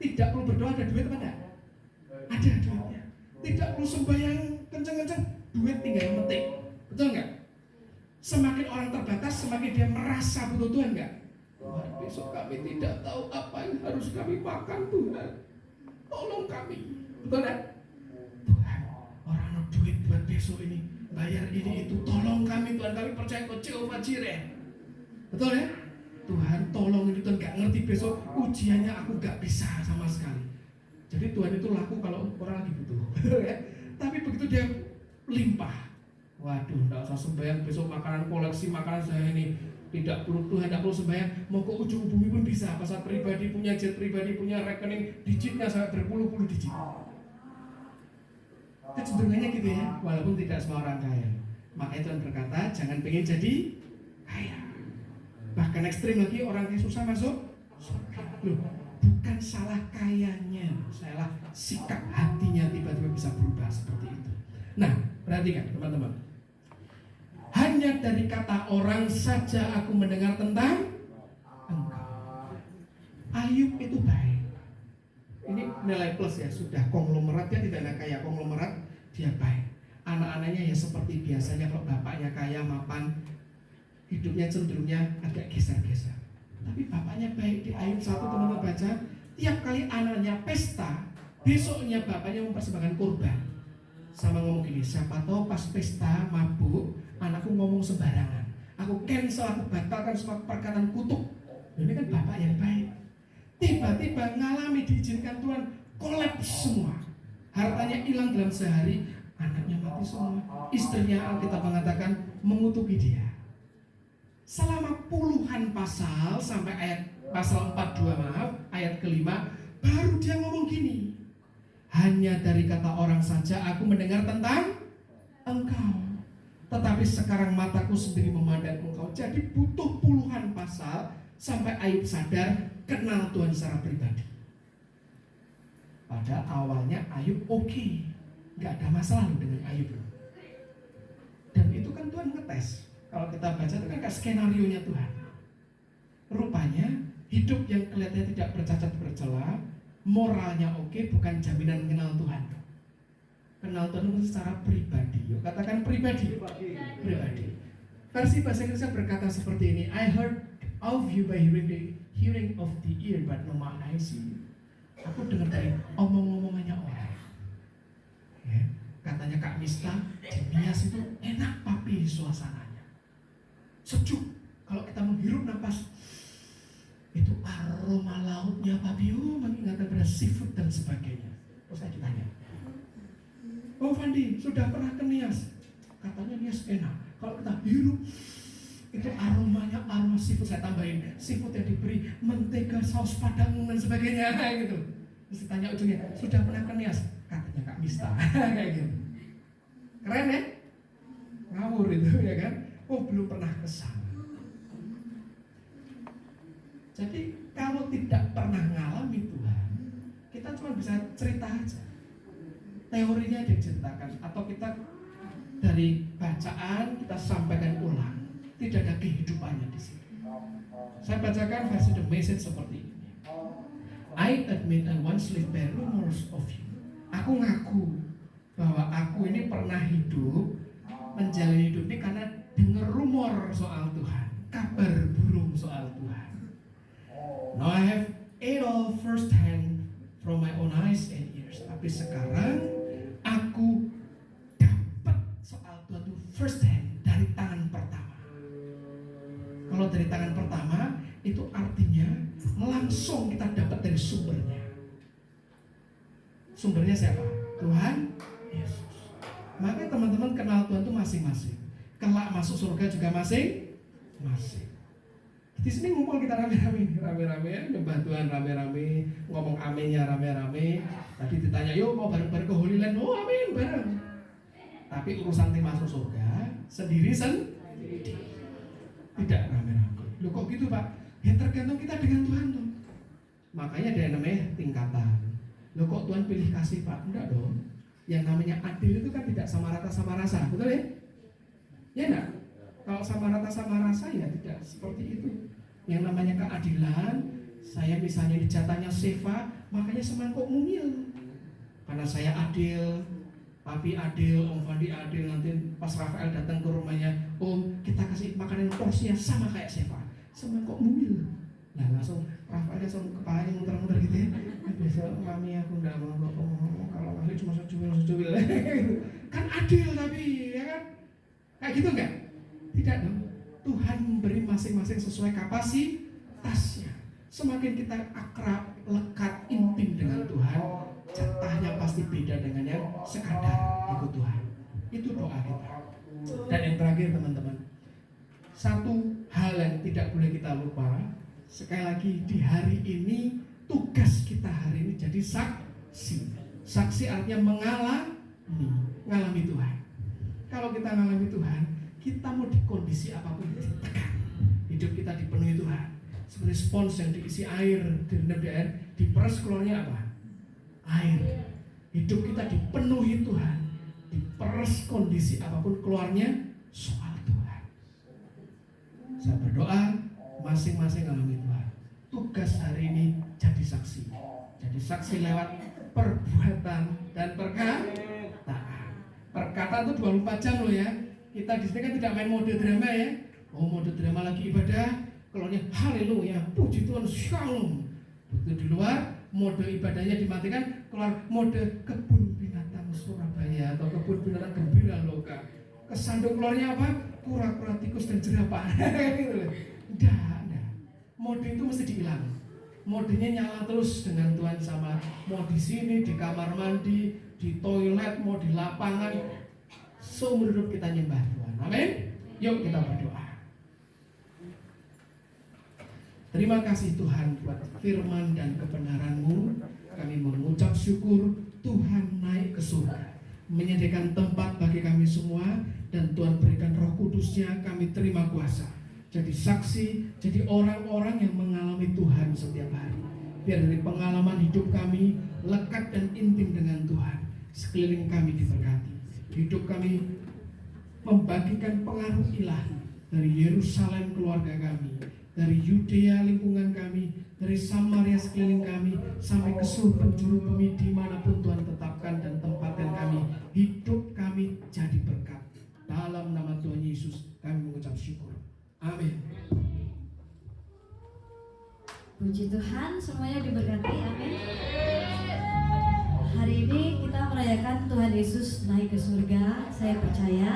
Tidak perlu berdoa, ada duit apa enggak? Ada duitnya. Tidak perlu sembahyang kenceng-kenceng, duit tinggal metik. Betul enggak? Semakin orang terbatas, semakin dia merasa butuh Tuhan enggak? Tuhan, besok kami tidak tahu apa yang harus kami makan Tuhan. Tolong kami. Betul enggak? Tuhan, orang ada duit buat besok ini, bayar ini itu, tolong kami Tuhan, kami percaya Kau Jehovah Jireh. Betul ya? Tuhan tolong ini, Tuhan gak ngerti besok ujiannya aku gak bisa sama sekali. Jadi Tuhan itu laku kalau orang lagi butuh. Betul ya? Tapi begitu dia limpah, waduh gak usah sembahyang besok makanan koleksi makanan saya ini. Tidak perlu Tuhan, tidak perlu sembahyang. Mau ke ujung bumi pun bisa. Pasal pribadi punya jet pribadi, punya rekening digitnya sampai berpuluh-puluh digit. Kecenderungannya gitu ya, walaupun tidak semua orang kaya. Makanya Tuhan berkata jangan pengen jadi kaya. Bahkan ekstrim lagi, orang yang susah masuk surga. Loh, bukan salah kayanya, salah sikap hatinya tiba-tiba bisa berubah seperti itu. Nah, perhatikan teman-teman. Hanya dari kata orang saja aku mendengar tentang engkau. Ayub itu baik. Ini nilai plus ya, sudah konglomeratnya tidak ada kaya, konglomerat dia baik. Anak-anaknya ya seperti biasanya, kalau bapaknya kaya mapan, hidupnya cenderungnya agak geser-geser. Tapi bapaknya baik. Di Ayub 1 teman-teman baca, tiap kali anaknya pesta, besoknya bapaknya mempersembahkan kurban. Sama ngomong gini, siapa tahu pas pesta mabuk, anakku ngomong sembarangan. Aku cancel, aku batalkan semua perkataan kutuk. Ini kan bapak yang baik. Tiba-tiba ngalami diizinkan Tuhan, kolaps semua. Hartanya hilang dalam sehari, anaknya mati semua. Istrinya Alkitab mengatakan mengutuki dia. Selama puluhan pasal sampai pasal 42 ayat kelima, baru dia ngomong gini. Hanya dari kata orang saja aku mendengar tentang engkau. Tetapi sekarang mataku sendiri memandang engkau. Jadi butuh puluhan pasal sampai Ayub sadar kenal Tuhan secara pribadi. Pada awalnya Ayub oke, gak ada masalah dengan Ayub. Dan itu kan Tuhan ngetes. Kalau kita baca itu kan kayak skenario-nya Tuhan. Rupanya hidup yang kelihatannya tidak bercacat bercela, moralnya oke, bukan jaminan kenal Tuhan. Kenal Tuhan itu secara pribadi. Yuk katakan pribadi. Pribadi. Versi bahasa Inggrisnya berkata seperti ini. I heard of you by hearing of the ear, but no I see you. Aku dengar dari omong-omongannya orang. Ya. Katanya Kak Mista, di Nias itu enak papi suasananya. Sejuk. Kalau kita menghirup napas, itu aroma lautnya papi, mengingatkan pada seafood dan sebagainya. Terus saya ditanya, oh Fandi, sudah pernah ke Nias? Katanya Nias enak. Kalau kita hirup, itu aromanya aroma seafood. Saya tambahin seafood yang diberi mentega, saus padang dan sebagainya kayak gitu. Terus ditanya ujungnya, sudah pernah ke Nias? Katanya Kak Mista kayak gitu. Keren ya? Ngawur itu ya kan? Oh belum pernah ke sana. Jadi kalau tidak pernah ngalami Tuhan, kita cuma bisa cerita aja. Teorinya aja diceritakan, atau kita dari bacaan kita sampaikan ulang. Tidak ada kehidupannya di sini. Saya bacakan versi The Message seperti ini. I admit I once lived by rumors of you. Aku ngaku bahwa aku ini pernah hidup, menjalani hidup ini karena dengar rumor soal Tuhan, kabar burung soal Tuhan. Now I have it all first hand from my own eyes and ears. Tapi sekarang aku dapat soal Tuhan itu first hand dari tangan pertama. Kalau dari tangan pertama itu artinya langsung kita dapat dari sumbernya. Sumbernya siapa? Tuhan Yesus. Maka teman-teman kenal Tuhan itu masing-masing. Kelak masuk surga juga masing-masing. Di sini ngumpul kita rame-rame, nyembah Tuhan rame-rame, ngomong aminnya rame-rame. Tadi ditanya, yuk mau bareng-bareng ke Holy Land? Oh amin, bareng. Tapi urusan tim masuk surga sendiri. Tidak rame-rame. Loh kok gitu Pak? Ya tergantung kita dengan Tuhan tuh. Makanya ada yang namanya tingkatan. Loh kok Tuhan pilih kasih Pak? Enggak dong. Yang namanya adil itu kan tidak sama rata sama rasa, betul ya? Ya enggak? Kalau sama rata sama rasa ya tidak seperti itu. Yang namanya keadilan, saya misalnya di jatahnya Seva, makanya semangkuk mungil. Karena saya adil, Papi adil, Om Fandi adil, nanti pas Rafael datang ke rumahnya, Om kita kasih makanan porsinya sama kayak Seva, semangkuk mungil. Nah langsung Rafael langsung kepalanya muter-muter gitu ya. Besok mami aku nggak mau ngomong, kalau ngasih cuma secuil. Kan adil tapi ya kan? Kayak gitu enggak? Tidak dong. Tuhan memberi masing-masing sesuai kapasitasnya. Semakin kita akrab, lekat, intim dengan Tuhan, jatahnya pasti beda dengan yang sekadar ikut Tuhan. Itu doa kita. Dan yang terakhir teman-teman, satu hal yang tidak boleh kita lupa, sekali lagi di hari ini tugas kita hari ini jadi saksi. Saksi artinya mengalami Tuhan. Kalau kita mengalami Tuhan, kita mau di kondisi apapun ditekan. Hidup kita dipenuhi Tuhan. Seperti spons yang diisi air, direndam di air, diperas keluarnya apa? Air. Hidup kita dipenuhi Tuhan. Diperas kondisi apapun keluarnya soal Tuhan. Saya berdoa masing-masing alami Tuhan. Tugas hari ini jadi saksi. Jadi saksi lewat perbuatan dan perkataan. Perkataan itu 24 jam loh ya. Kita di sini kan tidak main mode drama ya. Oh mode drama lagi ibadah, keluarnya haleluya, puji Tuhan, shalom. Begitu di luar, mode ibadahnya dimatikan, keluar mode kebun binatang Surabaya atau kebun binatang Gembira Loka. Kesandung keluarnya apa? Kura-kura, tikus dan jerapah. Enggak. Mode itu mesti dihilang. Modenya nyala terus dengan Tuhan sama. Mau di sini, di kamar mandi, di toilet, mau di lapangan. Seumur hidup kita nyembah Tuhan. Amin. Yuk kita berdoa. Terima kasih Tuhan buat firman dan kebenaran-Mu. Kami mengucap syukur Tuhan naik ke surga, menyediakan tempat bagi kami semua, dan Tuhan berikan Roh Kudus-Nya. Kami terima kuasa jadi saksi, jadi orang-orang yang mengalami Tuhan setiap hari. Biar dari pengalaman hidup kami lekat dan intim dengan Tuhan, sekeliling kami diberkati. Hidup kami membagikan pengaruh ilahi dari Yerusalem keluarga kami, dari Yudea lingkungan kami, dari Samaria sekeliling kami, sampai ke seluruh penjuru bumi dimanapun Tuhan tetapkan dan tempatkan kami. Hidup kami jadi berkat. Dalam nama Tuhan Yesus kami mengucap syukur. Amin. Puji Tuhan, semuanya diberkati. Amin. hari ini kita merayakan Tuhan Yesus naik ke surga. Saya percaya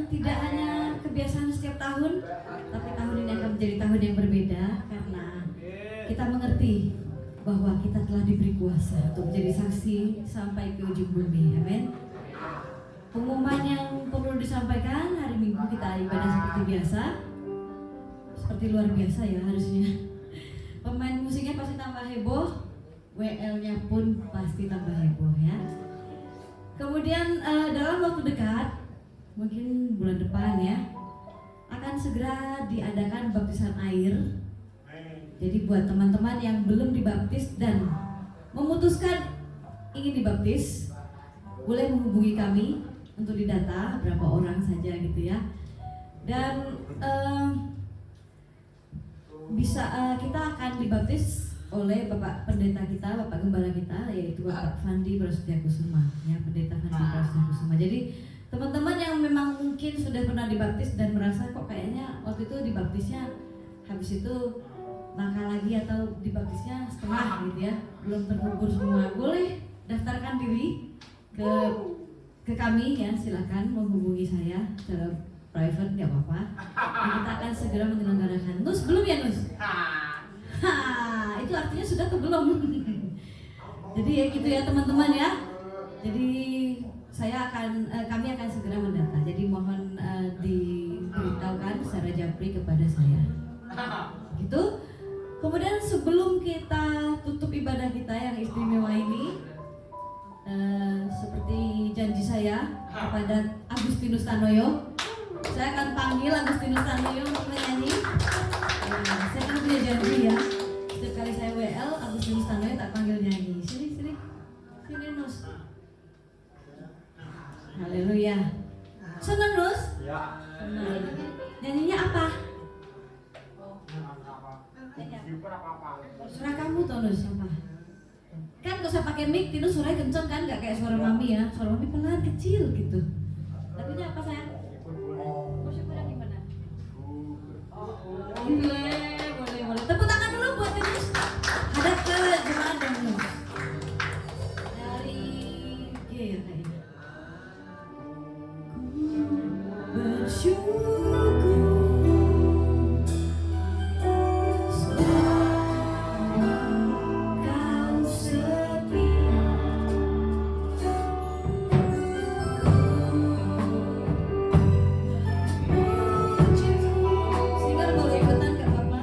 tidak hanya kebiasaan setiap tahun, tapi tahun ini akan menjadi tahun yang berbeda karena kita mengerti bahwa kita telah diberi kuasa untuk menjadi saksi sampai ke ujung bumi. Amin. Pengumuman yang perlu disampaikan, hari Minggu kita ibadah seperti biasa, seperti luar biasa ya harusnya. Pemain musiknya pasti tambah heboh, WL-nya pun pasti tambah heboh ya. Kemudian dalam waktu dekat, mungkin bulan depan ya, akan segera diadakan baptisan air. Jadi buat teman-teman yang belum dibaptis dan memutuskan ingin dibaptis, boleh menghubungi kami untuk didata berapa orang saja gitu ya. Dan kita akan dibaptis oleh Bapak Pendeta kita, Bapak Gembala kita, yaitu Bapak Fandi Prasetya Kusuma, ya, Pendeta Fandi Prasetya Kusuma. Jadi teman-teman yang memang mungkin sudah pernah dibaptis dan merasa kok kayaknya waktu itu dibaptisnya habis itu nakal lagi atau dibaptisnya setengah gitu ya, belum terkubur semua, boleh daftarkan diri ke kami ya, silakan menghubungi saya secara private, nggak apa-apa. Dan kita akan segera menyelenggarakan. Nus belum ya Nus? Itu artinya sudah atau belum? Jadi ya gitu ya teman-teman ya. Jadi kami akan segera mendata. Jadi mohon diberitahukan secara japri kepada saya. Gitu. Kemudian sebelum kita tutup ibadah kita yang istimewa ini, seperti janji saya kepada Agustinus Tanoyo, saya akan panggil Agustinus Tanoyo untuk menyanyi. Saya kan punya janji ya, setiap kali saya WL Agustinus Tanoyo tak panggil nyanyi. Sini Nus. Haleluya. Senang Nus? Ya. Nyanyinya apa? Suara kamu tuh Nus apa? Kan gak usah pakai mic, Tino suaranya kenceng kan, gak kayak suara mami ya. Suara mami pelan kecil gitu. Lagunya apa sayang? Syukuran gimana? Boleh. Tepuk tangan dulu buat Tinus. Hadap ke jemaat dan Nus. Dari G ya kayaknya. Bersyukur Singer boleh ikutan gak apa-apa.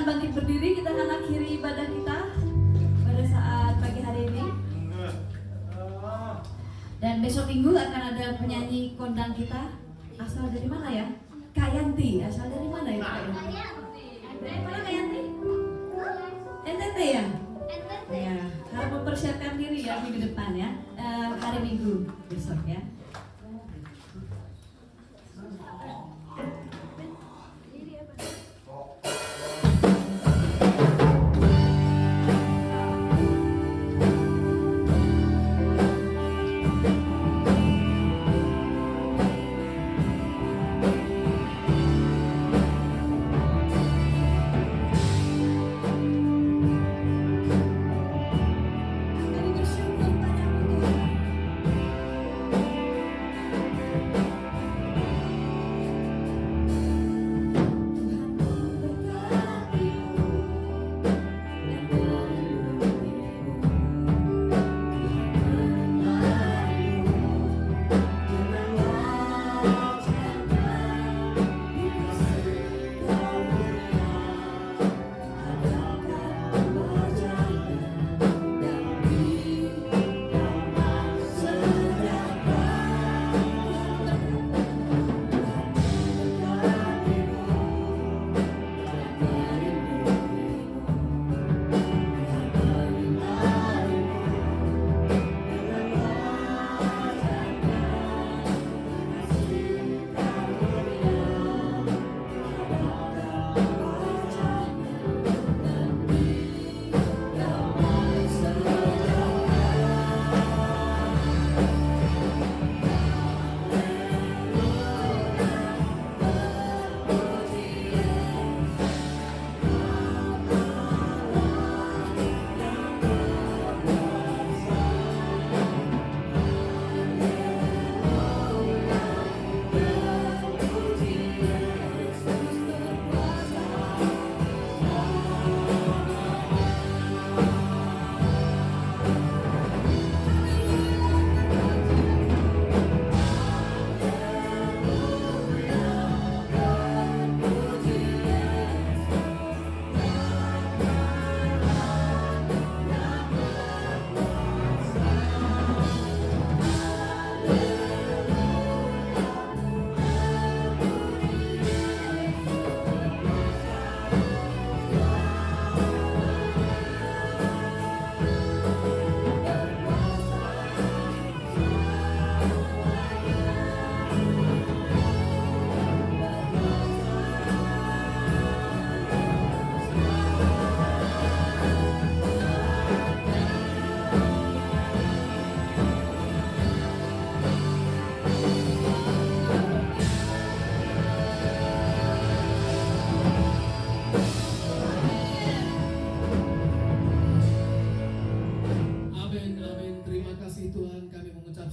bangkit berdiri, kita akan akhiri ibadah kita pada saat pagi hari ini. Dan besok minggu akan ada penyanyi kondang kita. Asal dari mana ya? Kak Yanti. Asal dari mana ya Kak Yanti? Dari mana Kak Yanti? NTT ya? Ya, harus mempersiapkan diri ya minggu depan ya. Hari Minggu besok ya. Kami bersyukur padamu Tuhan.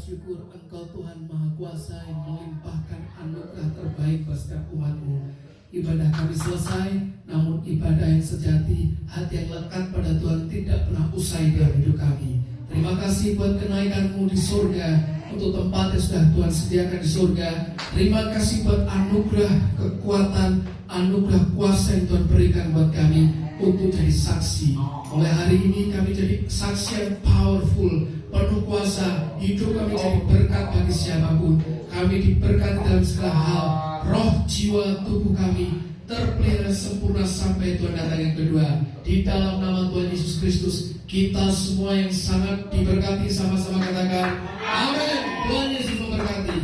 syukur Engkau Tuhan Maha Kuasa yang melimpahkan anugerah terbaik buat setiap umat-Mu. Ibadah kami selesai, namun ibadah yang sejati, hati yang lekat pada Tuhan tidak pernah usai dalam hidup kami. Terima kasih buat kenaikan-Mu di surga, untuk tempat yang sudah Tuhan sediakan di surga. Terima kasih buat anugerah kekuatan, anugerah kuasa yang Tuhan berikan buat kami untuk jadi saksi. Mulai hari ini kami jadi saksi yang powerful, penuh kuasa. Hidup kami jadi berkat bagi siapapun. Kami diberkati dalam segala hal. Roh, jiwa, tubuh kami terpelihara sempurna sampai Tuhan datang yang kedua. Di dalam nama Tuhan Yesus Kristus, kita semua yang sangat diberkati, sama-sama katakan amin. Tuhan Yesus memberkati.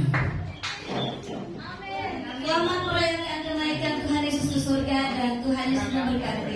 Selamat merayakan kenaikan Tuhan Yesus ke surga, dan Tuhan Yesus memberkati.